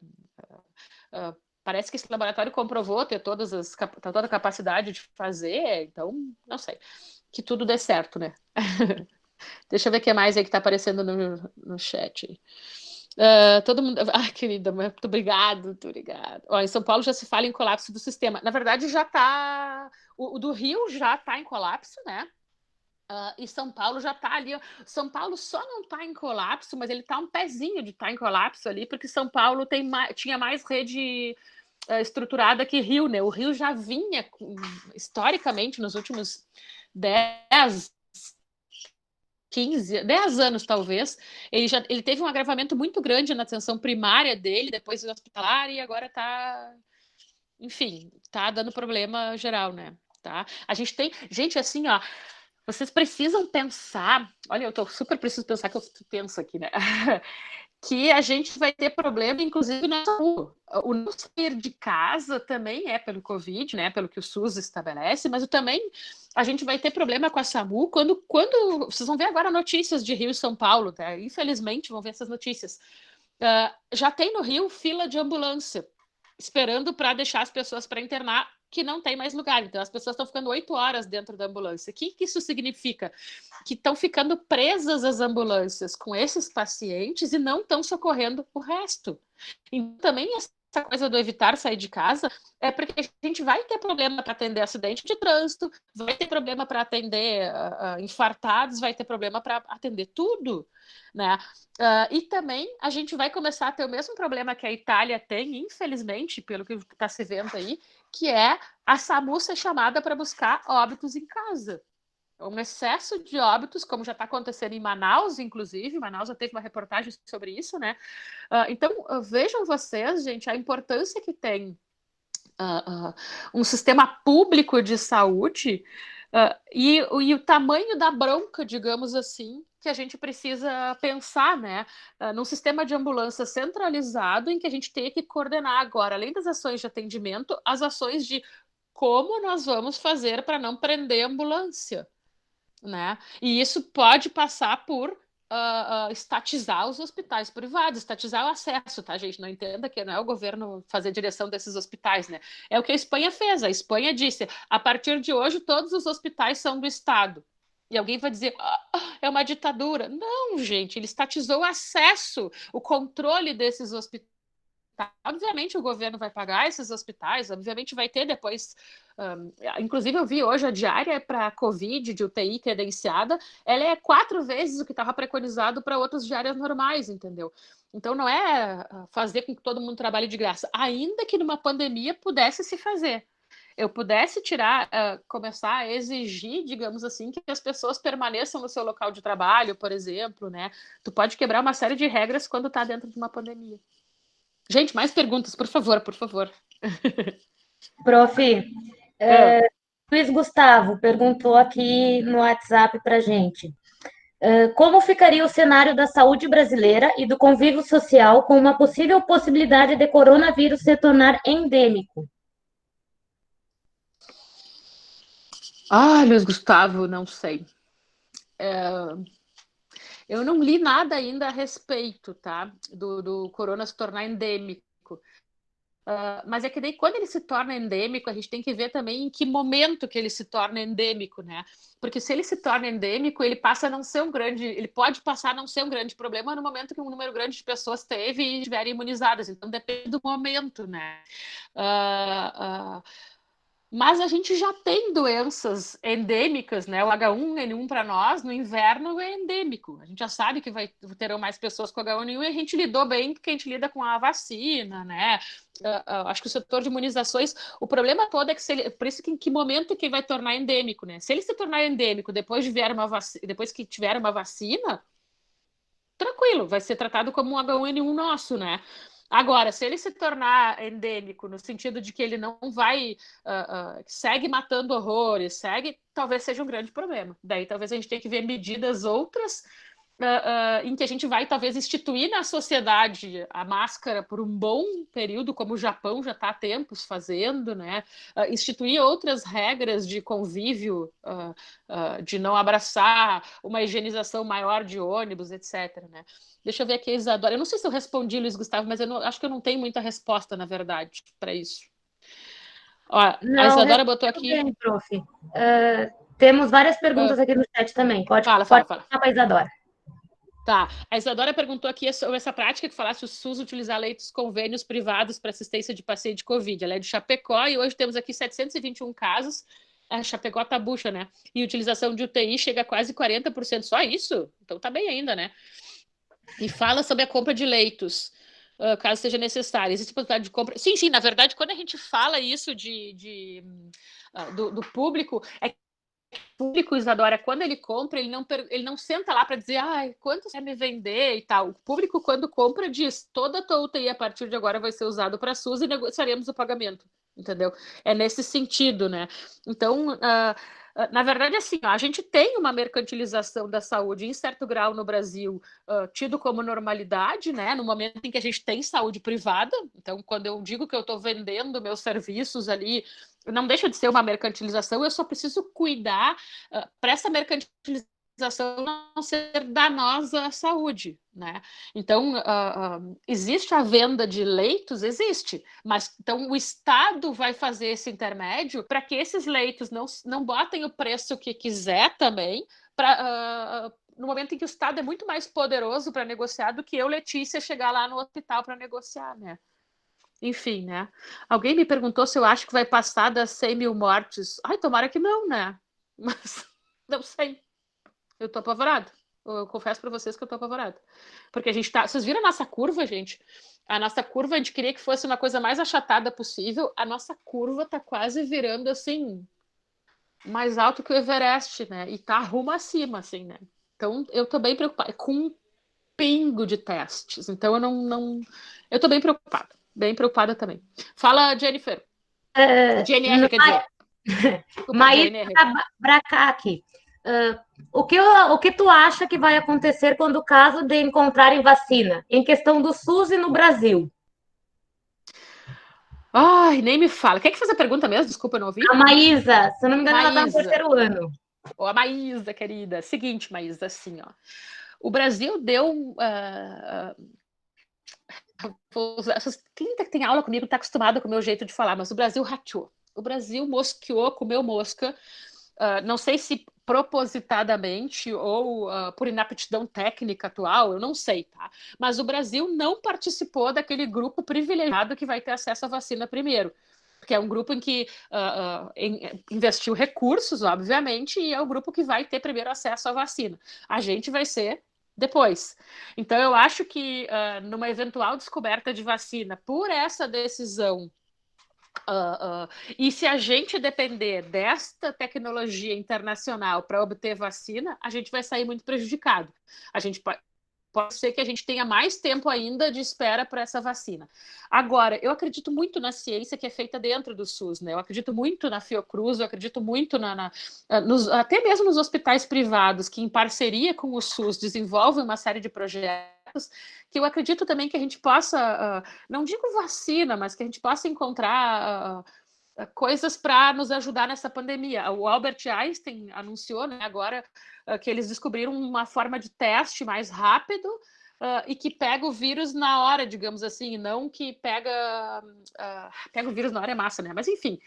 Parece que esse laboratório comprovou ter toda a capacidade de fazer, então, não sei, que tudo dê certo, né? Deixa eu ver o que mais aí que está aparecendo no chat. Todo mundo... Ai, querida, muito obrigado, muito obrigado. Ó, em São Paulo já se fala em colapso do sistema. Na verdade, já está... O do Rio já está em colapso, né? E São Paulo já está ali. São Paulo só não está em colapso, mas ele está um pezinho de estar em colapso ali, porque São Paulo tinha mais rede estruturada que Rio, né? O Rio já vinha, historicamente, nos últimos 10 anos, talvez, ele teve um agravamento muito grande na atenção primária dele, depois hospitalar, e agora está, enfim, está dando problema geral, né? Tá? A gente tem, gente, assim, ó, vocês precisam pensar, olha, eu super preciso pensar que eu penso aqui, né? Que a gente vai ter problema, inclusive, na saúde. O não sair de casa também é pelo Covid, né? Pelo que o SUS estabelece, mas também a gente vai ter problema com a SAMU quando vocês vão ver agora notícias de Rio e São Paulo, tá? Infelizmente vão ver essas notícias. Já tem no Rio fila de ambulância, esperando para deixar as pessoas para internar, que não tem mais lugar. Então, as pessoas estão ficando 8 horas dentro da ambulância. O que isso significa? Que estão ficando presas as ambulâncias com esses pacientes e não estão socorrendo o resto. Então, também essa coisa do evitar sair de casa é porque a gente vai ter problema para atender acidente de trânsito, vai ter problema para atender infartados, vai ter problema para atender tudo, né? E também a gente vai começar a ter o mesmo problema que a Itália tem, infelizmente, pelo que está se vendo aí, que é a SAMU ser chamada para buscar óbitos em casa. Um excesso de óbitos, como já está acontecendo em Manaus, inclusive. Manaus já teve uma reportagem sobre isso, né? Então, vejam vocês, gente, a importância que tem um sistema público de saúde e o tamanho da bronca, digamos assim, que a gente precisa pensar, né? Num sistema de ambulância centralizado em que a gente tem que coordenar agora, além das ações de atendimento, as ações de como nós vamos fazer para não prender a ambulância, né? E isso pode passar por estatizar os hospitais privados, estatizar o acesso, tá, gente? Não entenda que não é o governo fazer direção desses hospitais, né? É o que a Espanha fez. A Espanha disse, a partir de hoje, todos os hospitais são do Estado. E alguém vai dizer, é uma ditadura. Não, gente, ele estatizou o acesso, o controle desses hospitais Tá? Obviamente o governo vai pagar esses hospitais, obviamente vai ter depois. Inclusive, eu vi hoje a diária para Covid de UTI credenciada, ela é 4 vezes o que estava preconizado para outras diárias normais, entendeu? Então, não é fazer com que todo mundo trabalhe de graça, ainda que numa pandemia pudesse se fazer. Eu pudesse começar a exigir, digamos assim, que as pessoas permaneçam no seu local de trabalho, por exemplo, né? Tu pode quebrar uma série de regras quando está dentro de uma pandemia. Gente, mais perguntas, por favor, por favor. Prof, Luiz Gustavo perguntou aqui no WhatsApp para gente. Como ficaria o cenário da saúde brasileira e do convívio social com uma possível possibilidade de coronavírus se tornar endêmico? Luiz Gustavo, não sei. Eu não li nada ainda a respeito, tá? Do corona se tornar endêmico. Mas é que daí, quando ele se torna endêmico, a gente tem que ver também em que momento que ele se torna endêmico, né? Porque se ele se torna endêmico, ele passa a não ser ele pode passar a não ser um grande problema no momento que um número grande de pessoas teve e estiverem imunizadas. Então, depende do momento, né? Mas a gente já tem doenças endêmicas, né? O H1N1 para nós, no inverno, é endêmico. A gente já sabe que terão mais pessoas com H1N1 e a gente lidou bem porque a gente lida com a vacina, né? Acho que o setor de imunizações, o problema todo é que por isso que em que momento que vai tornar endêmico, né? Se ele se tornar endêmico depois que tiver uma vacina, tranquilo, vai ser tratado como um H1N1 nosso, né? Agora, se ele se tornar endêmico, no sentido de que ele não vai, segue matando horrores, talvez seja um grande problema. Daí talvez a gente tenha que ver medidas outras em que a gente vai talvez instituir na sociedade a máscara por um bom período, como o Japão já está há tempos fazendo, né? Instituir outras regras de convívio, de não abraçar, uma higienização maior de ônibus, etc. Né? Deixa eu ver aqui, Isadora. Eu não sei se eu respondi, Luiz Gustavo, mas acho que eu não tenho muita resposta, na verdade, para isso. Ó, a Isadora botou aqui. Bem, prof. Temos várias perguntas aqui no chat também. Pode falar para a Isadora. Tá. A Isadora perguntou aqui sobre essa prática que falasse o SUS utilizar leitos convênios privados para assistência de paciente de Covid. Ela é de Chapecó e hoje temos aqui 721 casos. A Chapecó tá bucha, né? E utilização de UTI chega a quase 40%. Só isso? Então tá bem ainda, né? E fala sobre a compra de leitos, caso seja necessário. Existe possibilidade de compra? Sim, na verdade, quando a gente fala isso do público, público, Isadora, quando ele compra, ele não senta lá para dizer quanto você vai me vender e tal. O público, quando compra, diz toda a tua UTI a partir de agora vai ser usado para SUS e negociaremos o pagamento, entendeu? É nesse sentido, né? Então, na verdade, assim, a gente tem uma mercantilização da saúde em certo grau no Brasil, tido como normalidade, né? No momento em que a gente tem saúde privada. Então, quando eu digo que eu estou vendendo meus serviços ali, não deixa de ser uma mercantilização, eu só preciso cuidar para essa mercantilização não ser danosa à saúde, né? Então, existe a venda de leitos? Existe, mas então o Estado vai fazer esse intermédio para que esses leitos não botem o preço que quiser também, no momento em que o Estado é muito mais poderoso para negociar do que eu, Letícia, chegar lá no hospital para negociar, né? Enfim, né? Alguém me perguntou se eu acho que vai passar das 100 mil mortes. Tomara que não, né? Mas não sei. Eu tô apavorada. Eu confesso para vocês que eu tô apavorada. Porque a gente tá... Vocês viram a nossa curva, gente? A nossa curva, a gente queria que fosse uma coisa mais achatada possível. A nossa curva tá quase virando, assim, mais alto que o Everest, né? E tá rumo acima, assim, né? Então, eu tô bem preocupada. Com um pingo de testes. Então, eu não... Eu tô bem preocupada. Bem preocupada também. Fala, Jennifer. GNR, quer dizer. Maísa Bracaque. O que tu acha que vai acontecer quando o caso de encontrarem vacina? Em questão do SUS e no Brasil? Nem me fala. Quem é que fez a pergunta mesmo? Desculpa, eu não ouvi. A Maísa. Se eu não me engano, ela está no terceiro ano. A Maísa, querida. Seguinte, Maísa, assim, ó. O Brasil deu... Quem tem aula comigo está acostumado com o meu jeito de falar, mas o Brasil rateou. O Brasil mosqueou, comeu mosca não sei se propositadamente ou por inaptidão técnica atual, eu não sei, tá? Mas o Brasil não participou daquele grupo privilegiado que vai ter acesso à vacina primeiro, porque é um grupo em que investiu recursos, obviamente, e é o grupo que vai ter primeiro acesso à vacina. A gente vai ser depois. Então, eu acho que numa eventual descoberta de vacina por essa decisão, e se a gente depender desta tecnologia internacional para obter vacina, a gente vai sair muito prejudicado. A gente pode ser que a gente tenha mais tempo ainda de espera para essa vacina. Agora, eu acredito muito na ciência que é feita dentro do SUS, né? Eu acredito muito na Fiocruz, eu acredito muito até mesmo nos hospitais privados que, em parceria com o SUS, desenvolvem uma série de projetos que eu acredito também que a gente possa, não digo vacina, mas que a gente possa encontrar coisas para nos ajudar nessa pandemia. O Albert Einstein anunciou, né, agora que eles descobriram uma forma de teste mais rápido e que pega o vírus na hora, digamos assim, e não que pega o vírus na hora é massa, né? Mas enfim,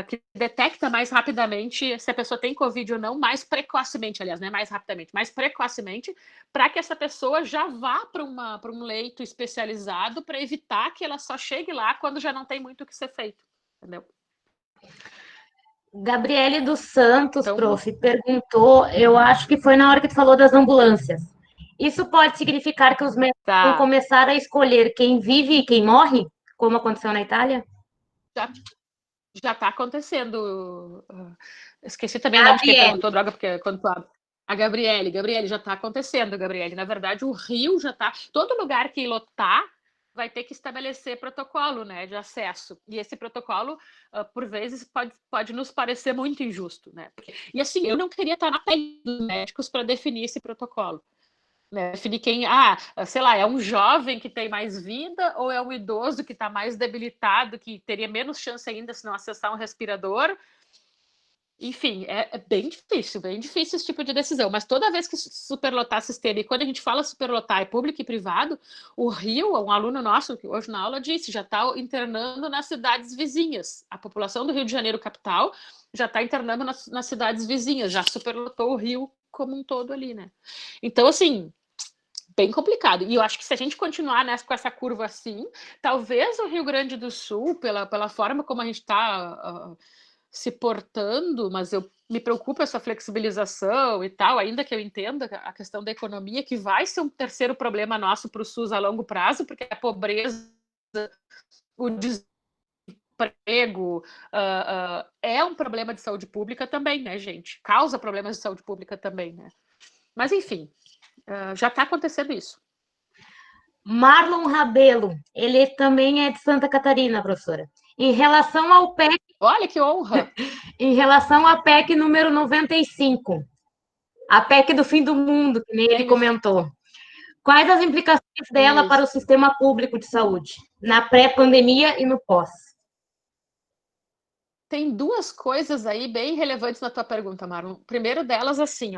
que detecta mais rapidamente se a pessoa tem Covid ou não, mais precocemente, aliás, né? Mais rapidamente, mais precocemente, para que essa pessoa já vá para um leito especializado para evitar que ela só chegue lá quando já não tem muito o que ser feito, entendeu? Gabriele dos Santos, Então, prof, perguntou, eu acho que foi na hora que tu falou das ambulâncias. Isso pode significar que os médicos vão começar a escolher quem vive e quem morre, como aconteceu na Itália? Já está acontecendo. Esqueci também o nome de quem perguntou, droga, porque quando tu abre. A Gabriele, já está acontecendo, Gabriele. Na verdade, o Rio já está. Todo lugar que lotar vai ter que estabelecer protocolo, né, de acesso. E esse protocolo, por vezes, pode nos parecer muito injusto, né? E assim, eu não queria estar na pele dos médicos para definir esse protocolo. Né? Definir quem, sei lá, é um jovem que tem mais vida ou é um idoso que está mais debilitado, que teria menos chance ainda se não acessar um respirador. Enfim, é bem difícil esse tipo de decisão. Mas toda vez que superlotar sistema, e quando a gente fala superlotar é público e privado, o Rio, um aluno nosso, que hoje na aula disse, já está internando nas cidades vizinhas. A população do Rio de Janeiro, capital, já está internando nas cidades vizinhas, já superlotou o Rio como um todo ali, né? Então, assim, bem complicado. E eu acho que se a gente continuar com essa curva assim, talvez o Rio Grande do Sul, pela forma como a gente está se portando, mas me preocupa essa flexibilização e tal, ainda que eu entenda a questão da economia, que vai ser um terceiro problema nosso para o SUS a longo prazo, porque a pobreza, o desemprego é um problema de saúde pública também, né, gente? Causa problemas de saúde pública também, né? Mas, enfim, já está acontecendo isso. Marlon Rabelo, ele também é de Santa Catarina, professora. Em relação ao PEC... Olha que honra! Em relação à PEC número 95, a PEC do fim do mundo, que nem ele comentou. Quais as implicações dela para o sistema público de saúde, na pré-pandemia e no pós? Tem duas coisas aí bem relevantes na tua pergunta, Marlon. Primeiro delas, assim,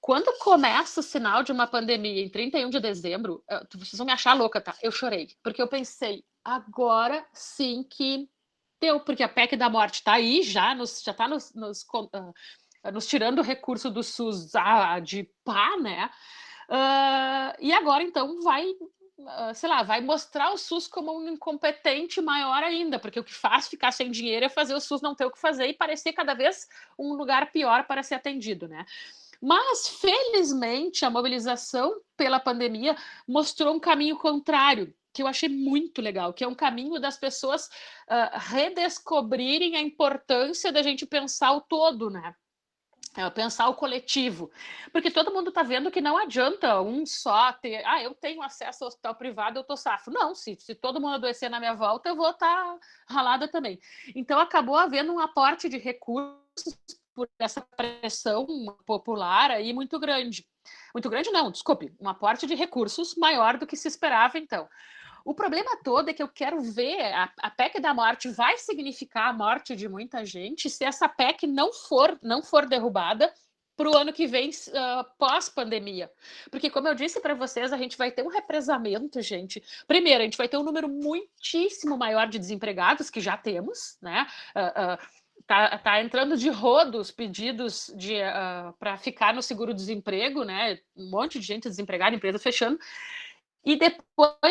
quando começa o sinal de uma pandemia em 31 de dezembro, vocês vão me achar louca, tá? Eu chorei, porque eu pensei, agora sim que deu, porque a PEC da morte está aí, já está nos tirando o recurso do SUS de pá, né? E agora, então, vai mostrar o SUS como um incompetente maior ainda, porque o que faz ficar sem dinheiro é fazer o SUS não ter o que fazer e parecer cada vez um lugar pior para ser atendido, né? Mas, felizmente, a mobilização pela pandemia mostrou um caminho contrário, que eu achei muito legal, que é um caminho das pessoas redescobrirem a importância da gente pensar o todo, né? Pensar o coletivo, porque todo mundo está vendo que não adianta um só ter, eu tenho acesso ao hospital privado, eu tô safo. Não, se todo mundo adoecer na minha volta, eu vou estar ralada também. Então, acabou havendo um aporte de recursos por essa pressão popular aí muito grande. Muito grande não, desculpe, um aporte de recursos maior do que se esperava, então. O problema todo é que eu quero ver, a PEC da morte vai significar a morte de muita gente se essa PEC não for derrubada para o ano que vem, pós-pandemia. Porque, como eu disse para vocês, a gente vai ter um represamento, gente. Primeiro, a gente vai ter um número muitíssimo maior de desempregados, que já temos, né? tá entrando de rodo os pedidos para ficar no seguro-desemprego, né? Um monte de gente desempregada, empresa fechando. E depois a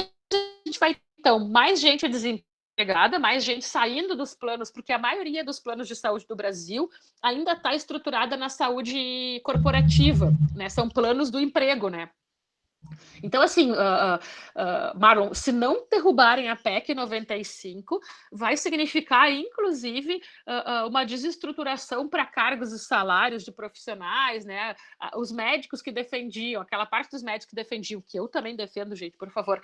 gente vai, então, mais gente desempregada, mais gente saindo dos planos, porque a maioria dos planos de saúde do Brasil ainda está estruturada na saúde corporativa, né? São planos do emprego, né? Então, assim, Marlon, se não derrubarem a PEC 95, vai significar, inclusive, uma desestruturação para cargos e salários de profissionais, né? Os médicos que defendiam, aquela parte dos médicos que defendiam, que eu também defendo, gente, por favor,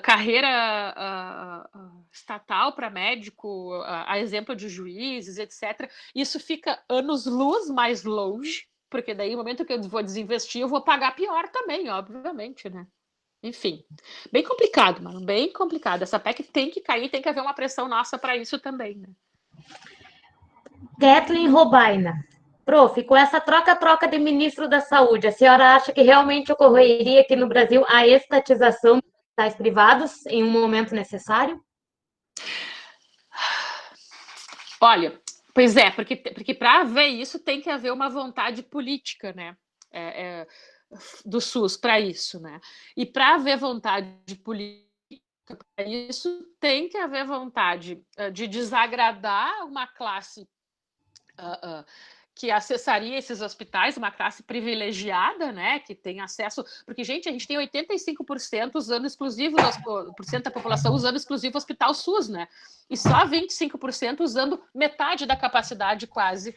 carreira estatal para médico, a exemplo de juízes, etc. Isso fica anos-luz mais longe, porque daí, no momento que eu vou desinvestir, eu vou pagar pior também, obviamente, né? Enfim, bem complicado, mano, bem complicado. Essa PEC tem que cair, tem que haver uma pressão nossa para isso também, né? Kathleen Robaina. Prof, com essa troca de ministro da Saúde, a senhora acha que realmente ocorreria aqui no Brasil a estatização dos hospitais privados em um momento necessário? Olha, pois é, porque para haver isso tem que haver uma vontade política, né? Do SUS para isso, né? E para haver vontade política para isso, tem que haver vontade de desagradar uma classe que acessaria esses hospitais, uma classe privilegiada, né, que tem acesso, porque, gente, a gente tem 85% usando exclusivo, por cento da população usando exclusivo hospital SUS, né, e só 25% usando metade da capacidade quase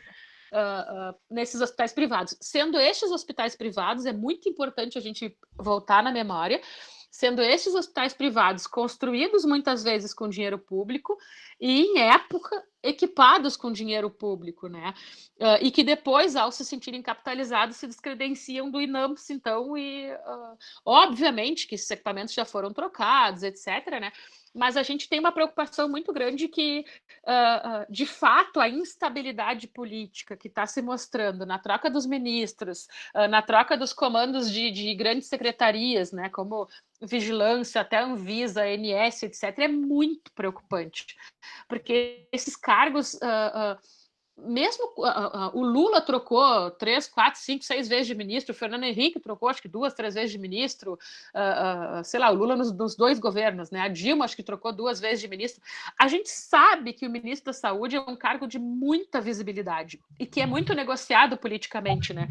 nesses hospitais privados. Sendo estes hospitais privados, é muito importante a gente voltar na memória, sendo estes hospitais privados construídos muitas vezes com dinheiro público e, em época, equipados com dinheiro público, né? E que depois, ao se sentirem capitalizados, se descredenciam do INAMPS, então, e obviamente que esses equipamentos já foram trocados, etc., né? Mas a gente tem uma preocupação muito grande que, de fato, a instabilidade política que está se mostrando na troca dos ministros, na troca dos comandos de grandes secretarias, né, como Vigilância, até Anvisa, ANS, etc., é muito preocupante, porque esses cargos... mesmo o Lula trocou 3, 4, 5, 6 vezes de ministro, o Fernando Henrique trocou acho que 2, 3 vezes de ministro, sei lá, o Lula nos 2 governos, né? A Dilma acho que trocou 2 vezes de ministro. A gente sabe que o ministro da Saúde é um cargo de muita visibilidade e que é muito negociado politicamente, né?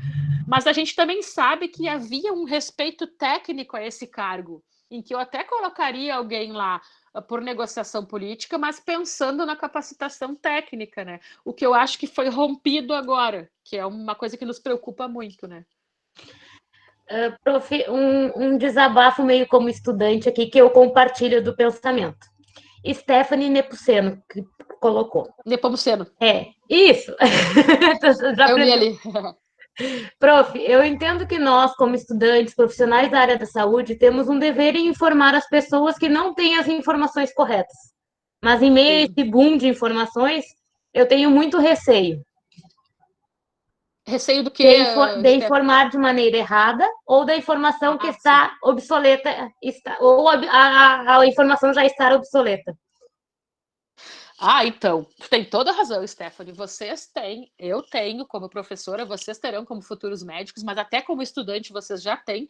Mas a gente também sabe que havia um respeito técnico a esse cargo, em que eu até colocaria alguém lá por negociação política, mas pensando na capacitação técnica, né? O que eu acho que foi rompido agora, que é uma coisa que nos preocupa muito, né? Prof, um desabafo meio como estudante aqui, que eu compartilho do pensamento. Stephanie Nepomuceno, que colocou. Nepomuceno. Isso! Eu li ali. Prof, eu entendo que nós, como estudantes, profissionais da área da saúde, temos um dever em informar as pessoas que não têm as informações corretas. Mas em meio a esse boom de informações, eu tenho muito receio. Receio do quê? De informar de maneira errada ou da informação que está obsoleta, ou a informação já está obsoleta. Então, tem toda a razão, Stephanie. Vocês têm, eu tenho como professora, vocês terão como futuros médicos, mas até como estudante vocês já têm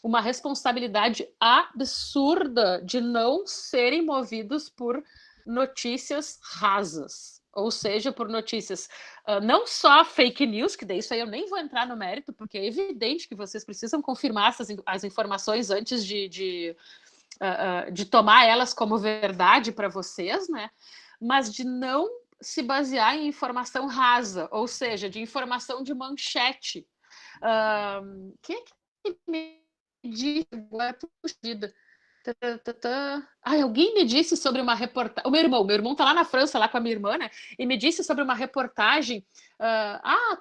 uma responsabilidade absurda de não serem movidos por notícias rasas. Ou seja, por notícias não só fake news, que daí isso aí eu nem vou entrar no mérito, porque é evidente que vocês precisam confirmar as informações antes de tomar elas como verdade para vocês, né? Mas de não se basear em informação rasa, ou seja, de informação de manchete. Quem é que me disse agora? Puxa vida. Alguém me disse sobre uma reportagem. O meu irmão tá lá na França, lá com a minha irmã, né? E me disse sobre uma reportagem.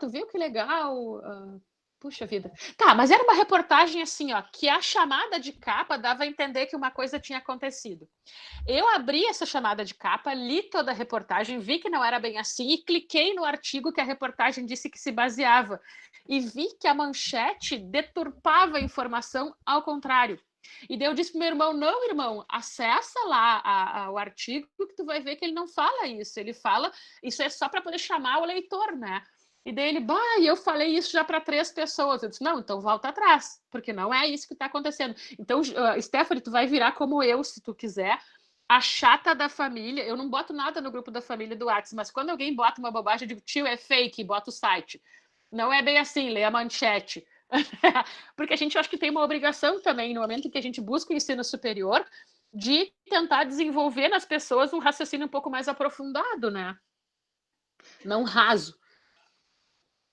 Tu viu que legal? Puxa vida. Tá, mas era uma reportagem assim, ó, que a chamada de capa dava a entender que uma coisa tinha acontecido. Eu abri essa chamada de capa, li toda a reportagem, vi que não era bem assim e cliquei no artigo que a reportagem disse que se baseava. E vi que a manchete deturpava a informação ao contrário. E daí eu disse pro meu irmão, não, irmão, acessa lá o artigo que tu vai ver que ele não fala isso. Ele fala, isso é só para poder chamar o leitor, né? E daí ele, e eu falei isso já para 3 pessoas. Eu disse, não, então volta atrás, porque não é isso que está acontecendo. Então, Stephanie, tu vai virar como eu, se tu quiser, a chata da família. Eu não boto nada no grupo da família do WhatsApp, mas quando alguém bota uma bobagem, eu digo, tio, é fake, bota o site. Não é bem assim, lê a manchete. Porque a gente acha que tem uma obrigação também, no momento em que a gente busca o ensino superior, de tentar desenvolver nas pessoas um raciocínio um pouco mais aprofundado, né? Não raso.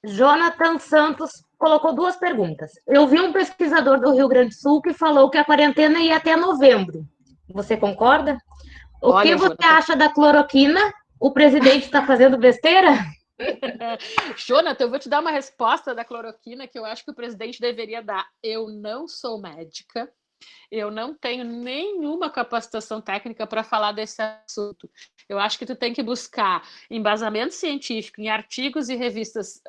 Jonathan Santos colocou 2 perguntas. Eu vi um pesquisador do Rio Grande do Sul que falou que a quarentena ia até novembro. Você concorda? O que você acha da cloroquina? O presidente está fazendo besteira? Jonathan, eu vou te dar uma resposta da cloroquina que eu acho que o presidente deveria dar. Eu não sou médica, eu não tenho nenhuma capacitação técnica para falar desse assunto. Eu acho que tu tem que buscar embasamento científico em artigos e revistas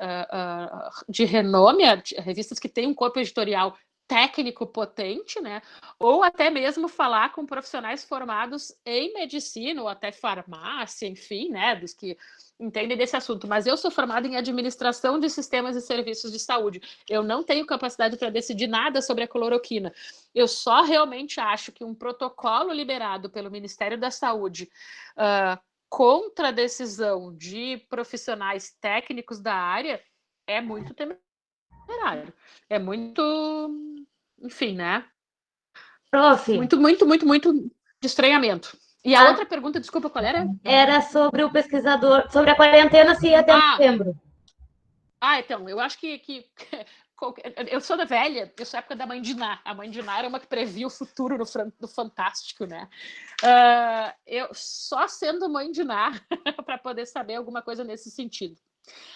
de renome, revistas que têm um corpo editorial técnico potente, né? Ou até mesmo falar com profissionais formados em medicina ou até farmácia, enfim, né? Dos que entendem desse assunto. Mas eu sou formada em administração de sistemas e serviços de saúde. Eu não tenho capacidade para decidir nada sobre a cloroquina. Eu só realmente acho que um protocolo liberado pelo Ministério da Saúde contra a decisão de profissionais técnicos da área é muito temerário. É muito, enfim, né? Prof. Muito de estranhamento. E a outra pergunta, desculpa, qual era? Era sobre o pesquisador, sobre a quarentena se ia até novembro. Então, eu acho que eu sou da velha, eu sou da época da Mãe Diná. A Mãe Diná era uma que previa o futuro do Fantástico, né? Eu só sendo Mãe Diná para poder saber alguma coisa nesse sentido.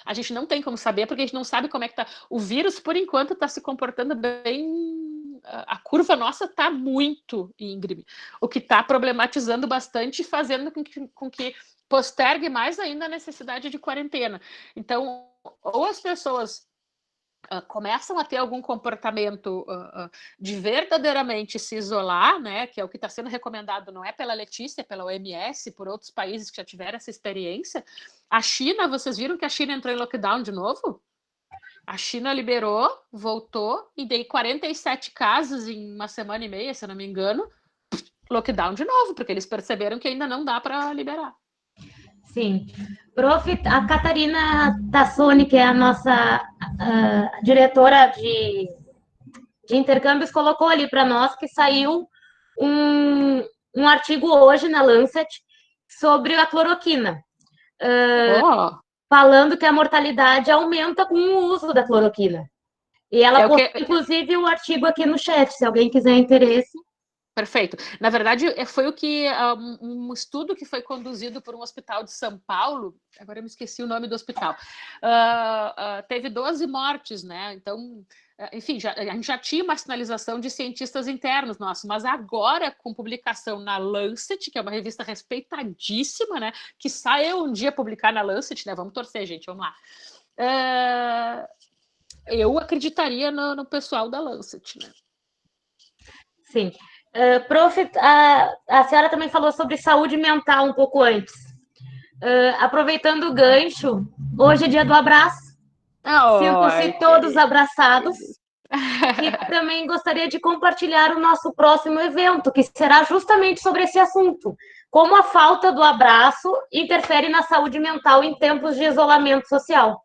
A gente não tem como saber, porque a gente não sabe como é que tá. O vírus, por enquanto, está se comportando bem. A curva nossa está muito íngreme, o que está problematizando bastante e fazendo com que postergue mais ainda a necessidade de quarentena. Então, ou as pessoas começam a ter algum comportamento de verdadeiramente se isolar, né, que é o que está sendo recomendado, não é pela Letícia, é pela OMS, por outros países que já tiveram essa experiência. A China, vocês viram que a China entrou em lockdown de novo? A China liberou, voltou, e dei 47 casos em uma semana e meia, se eu não me engano, lockdown de novo, porque eles perceberam que ainda não dá para liberar. Sim. Prof, a Catarina Tassoni, que é a nossa diretora de intercâmbios, colocou ali para nós que saiu um artigo hoje na Lancet sobre a cloroquina, falando que a mortalidade aumenta com o uso da cloroquina. E ela postou, inclusive, um artigo aqui no chat, se alguém quiser interesse. Perfeito. Na verdade, foi o que um estudo que foi conduzido por um hospital de São Paulo, agora eu me esqueci o nome do hospital, teve 12 mortes, né? Então, enfim, a gente já tinha uma sinalização de cientistas internos nossos, mas agora, com publicação na Lancet, que é uma revista respeitadíssima, né? Que saiu um dia publicar na Lancet, né? Vamos torcer, gente, vamos lá. Eu acreditaria no pessoal da Lancet, né? Sim. Prof, a senhora também falou sobre saúde mental um pouco antes. Aproveitando o gancho, hoje é dia do abraço. Sintam-se todos abraçados. E também gostaria de compartilhar o nosso próximo evento, que será justamente sobre esse assunto. Como a falta do abraço interfere na saúde mental em tempos de isolamento social.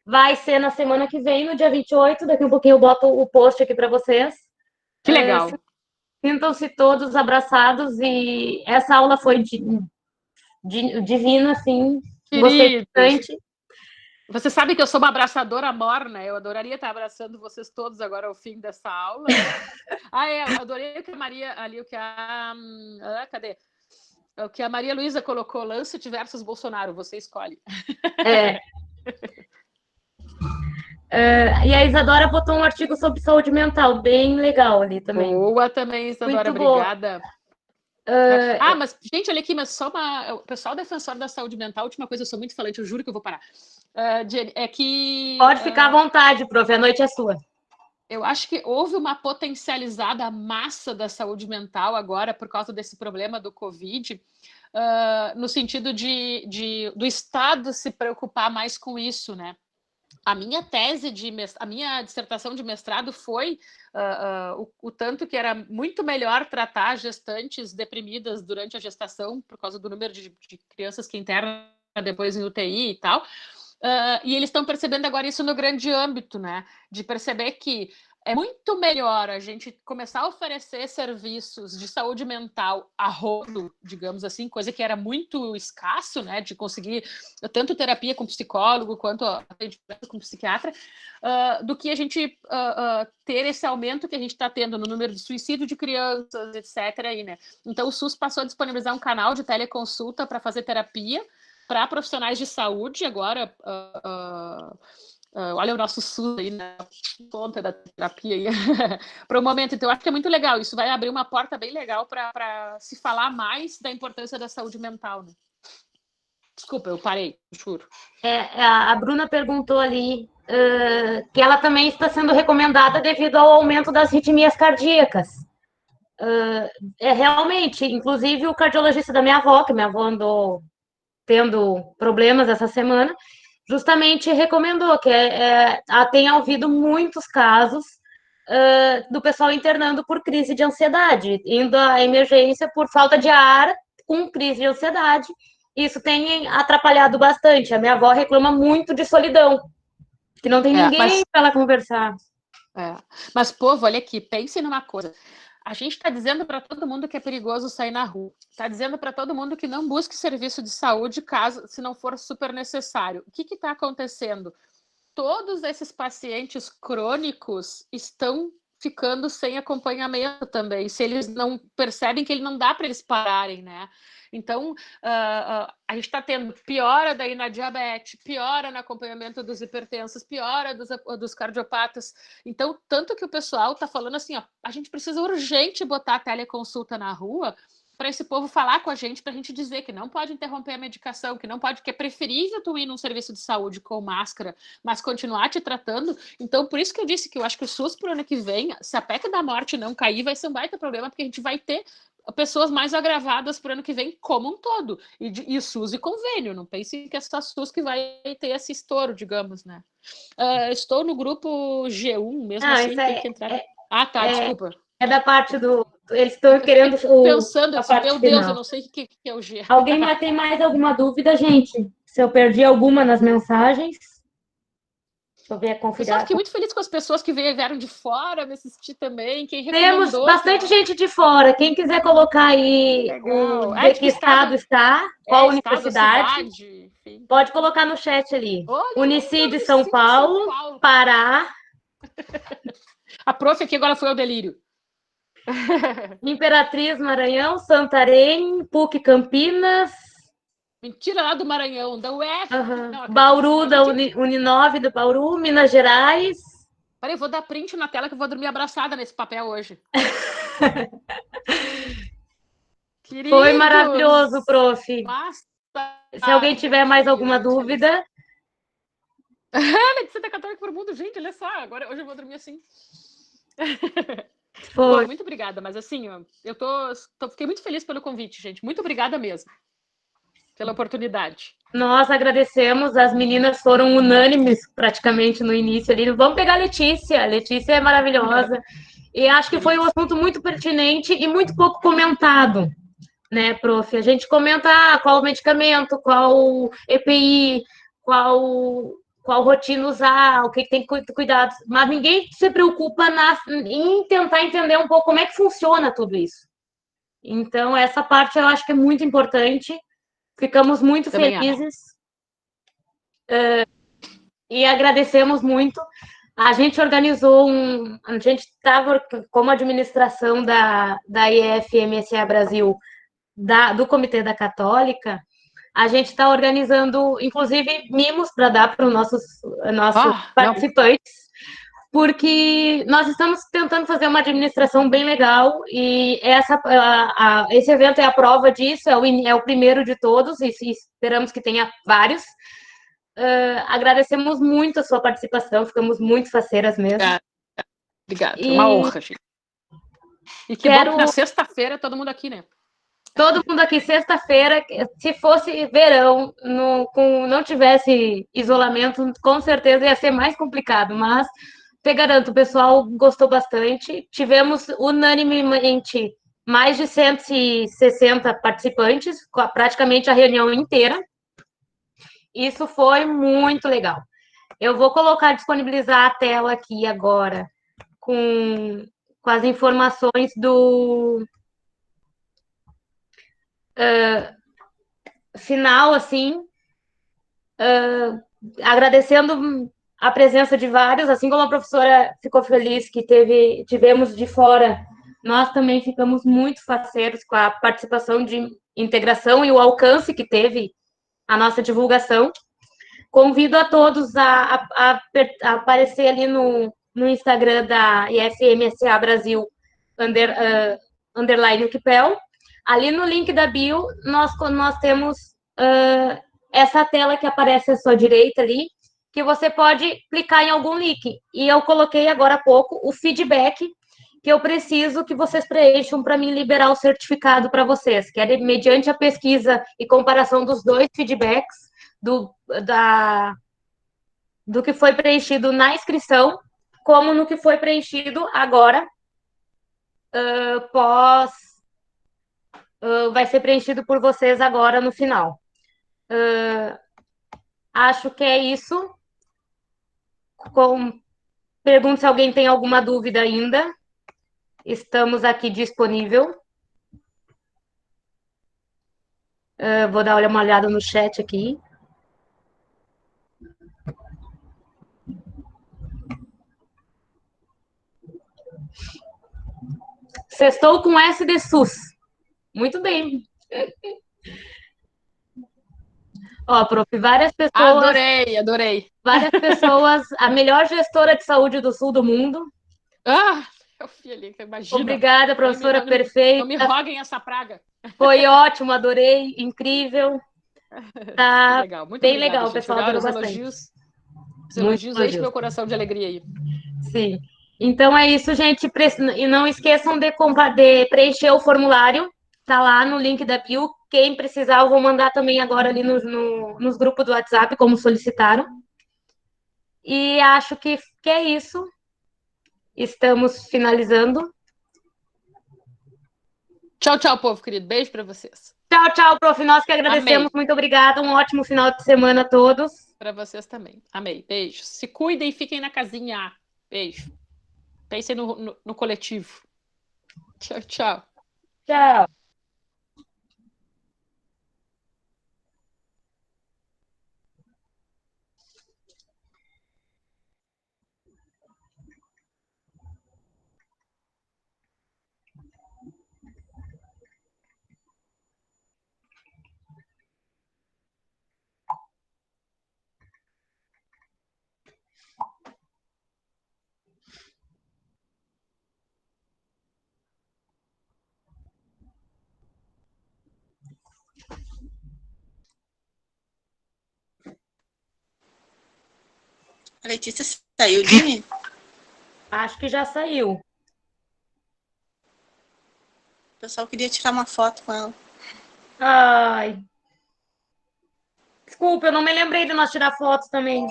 Vai ser na semana que vem, no dia 28. Daqui um pouquinho eu boto o post aqui para vocês. Que legal. Sintam-se todos abraçados e essa aula foi divina, assim. Gostei bastante. Você sabe que eu sou uma abraçadora mor, né? Eu adoraria estar abraçando vocês todos agora ao fim dessa aula. Eu adorei o que a Maria ali, cadê? O que a Maria Luísa colocou, Lancet versus Bolsonaro, você escolhe. E a Isadora botou um artigo sobre saúde mental, bem legal ali também. Boa também, Isadora, obrigada. Mas, gente, olha aqui, mas o pessoal defensor da saúde mental, última coisa, eu sou muito falante, eu juro que eu vou parar. É que... Pode ficar à vontade, prof, a noite é sua. Eu acho que houve uma potencializada massa da saúde mental agora por causa desse problema do Covid, no sentido do Estado se preocupar mais com isso, né? A minha a minha dissertação de mestrado foi o tanto que era muito melhor tratar gestantes deprimidas durante a gestação, por causa do número de crianças que internam depois em UTI e tal. E eles estão percebendo agora isso no grande âmbito, né? De perceber que é muito melhor a gente começar a oferecer serviços de saúde mental a rodo, digamos assim, coisa que era muito escasso, né? De conseguir tanto terapia com psicólogo quanto atendimento com psiquiatra, do que a gente ter esse aumento que a gente está tendo no número de suicídio de crianças, etc. Aí, né? Então, o SUS passou a disponibilizar um canal de teleconsulta para fazer terapia para profissionais de saúde agora. Olha o nosso SUS aí na ponta da terapia aí para o momento. Então, eu acho que é muito legal. Isso vai abrir uma porta bem legal para se falar mais da importância da saúde mental, né? Desculpa, eu parei, juro. A Bruna perguntou ali que ela também está sendo recomendada devido ao aumento das arritmias cardíacas. Realmente, inclusive o cardiologista da minha avó, que minha avó andou tendo problemas essa semana, justamente recomendou que tenha ouvido muitos casos do pessoal internando por crise de ansiedade, indo à emergência por falta de ar com crise de ansiedade. Isso tem atrapalhado bastante. A minha avó reclama muito de solidão, que não tem ninguém para ela conversar. Mas, povo, olha aqui, pense numa coisa. A gente está dizendo para todo mundo que é perigoso sair na rua. Está dizendo para todo mundo que não busque serviço de saúde se não for super necessário. O que está acontecendo? Todos esses pacientes crônicos estão ficando sem acompanhamento também, se eles não percebem que ele não dá para eles pararem, né? Então, a gente está tendo piora daí na diabetes, piora no acompanhamento dos hipertensos, piora dos cardiopatas. Então, tanto que o pessoal está falando assim, ó, a gente precisa urgente botar a teleconsulta na rua para esse povo falar com a gente, para a gente dizer que não pode interromper a medicação, que não pode, que é preferível tu ir num serviço de saúde com máscara, mas continuar te tratando. Então, por isso que eu disse que eu acho que o SUS pro ano que vem, se a PEC da morte não cair, vai ser um baita problema, porque a gente vai ter pessoas mais agravadas pro ano que vem como um todo. E SUS e convênio, não pense que é só SUS que vai ter esse estouro, digamos, né? Estou no grupo G1, mesmo assim, tem que entrar. Desculpa. É da parte do... Eles estão querendo... Pensando, meu Deus, eu não sei o que é o G. Alguém tem mais alguma dúvida, gente? Se eu perdi alguma nas mensagens? Deixa eu ver, conferir. Eu fiquei muito feliz com as pessoas que vieram de fora me assistir também. Quem Temos bastante gente de fora. Quem quiser colocar aí de que estado está, qual universidade, cidade, pode colocar no chat ali. Unicid São Paulo, Pará. A prof aqui agora foi ao delírio. Imperatriz Maranhão, Santarém, PUC Campinas. Mentira, lá do Maranhão, da UF. Não, Bauru, da Uninove do Bauru, Minas Gerais. Peraí, eu vou dar print na tela que eu vou dormir abraçada nesse papel hoje. Foi maravilhoso, prof. Nossa. Se alguém tiver mais alguma dúvida. Ela é de Santa Catarina por mundo, gente, olha só. Agora, hoje eu vou dormir assim. Foi. Bom, muito obrigada, mas assim, eu fiquei muito feliz pelo convite, gente. Muito obrigada mesmo pela oportunidade. Nós agradecemos, as meninas foram unânimes praticamente no início ali. Vamos pegar a Letícia é maravilhosa. E acho que foi um assunto muito pertinente e muito pouco comentado, né, prof? A gente comenta qual medicamento, qual EPI, qual rotina usar, o que tem que cuidar, mas ninguém se preocupa em tentar entender um pouco como é que funciona tudo isso. Então, essa parte eu acho que é muito importante. Ficamos muito felizes e agradecemos muito. A gente organizou a gente estava como administração da IF-MSA Brasil, do Comitê da Católica. A gente está organizando, inclusive, mimos para dar para os nossos participantes, porque nós estamos tentando fazer uma administração bem legal e esse evento é a prova disso, é o primeiro de todos e esperamos que tenha vários. Agradecemos muito a sua participação, ficamos muito faceiras mesmo. Obrigada, E uma honra, gente. E que bom que na sexta-feira todo mundo aqui, né? Todo mundo aqui, sexta-feira, se fosse verão, não tivesse isolamento, com certeza ia ser mais complicado, mas te garanto, o pessoal gostou bastante. Tivemos unanimemente mais de 160 participantes, praticamente a reunião inteira. Isso foi muito legal. Eu vou disponibilizar a tela aqui agora com as informações do final, assim, agradecendo a presença de vários, assim como a professora ficou feliz que tivemos de fora, nós também ficamos muito faceiros com a participação de integração e o alcance que teve a nossa divulgação. Convido a todos a aparecer ali no Instagram da IFMSA Brasil, underline UQPEL. Ali no link da bio, nós temos essa tela que aparece à sua direita ali, que você pode clicar em algum link. E eu coloquei agora há pouco o feedback que eu preciso que vocês preencham para mim liberar o certificado para vocês, que é mediante a pesquisa e comparação dos dois feedbacks, do que foi preenchido na inscrição, como no que foi preenchido agora, vai ser preenchido por vocês agora no final. Acho que é isso. Pergunto se alguém tem alguma dúvida ainda. Estamos aqui disponível. Vou dar uma olhada no chat aqui. Sextou com S de SUS. Muito bem. Ó, prof, várias pessoas... Adorei. Várias pessoas, a melhor gestora de saúde do sul do mundo. Meu filho, imagina. Obrigada, professora, perfeita. Não me roguem essa praga. Foi ótimo, adorei, incrível. Tá legal, muito bem obrigada, legal, gente. o pessoal adorou bastante. Os elogios enchem meu coração de alegria aí. Sim. Então é isso, gente. E não esqueçam de preencher o formulário. Tá lá no link da bio. Quem precisar, eu vou mandar também agora ali nos grupos do WhatsApp, como solicitaram. E acho que é isso. Estamos finalizando. Tchau, povo querido. Beijo para vocês. Tchau, prof. Nós que agradecemos. Amei. Muito obrigada. Um ótimo final de semana a todos. Para vocês também. Amei. Beijo. Se cuidem e fiquem na casinha. Beijo. Pensem no coletivo. Tchau. Tchau. A Letícia saiu de mim? Acho que já saiu. O pessoal queria tirar uma foto com ela. Ai. Desculpa, eu não me lembrei de nós tirar fotos também.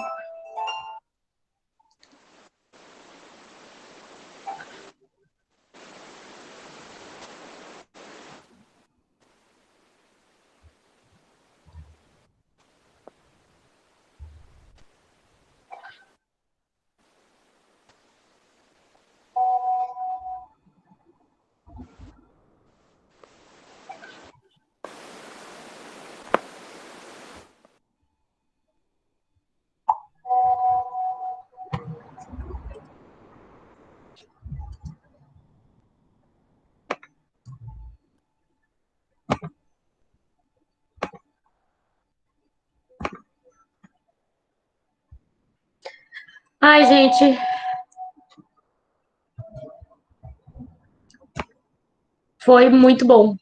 Ai, gente. Foi muito bom.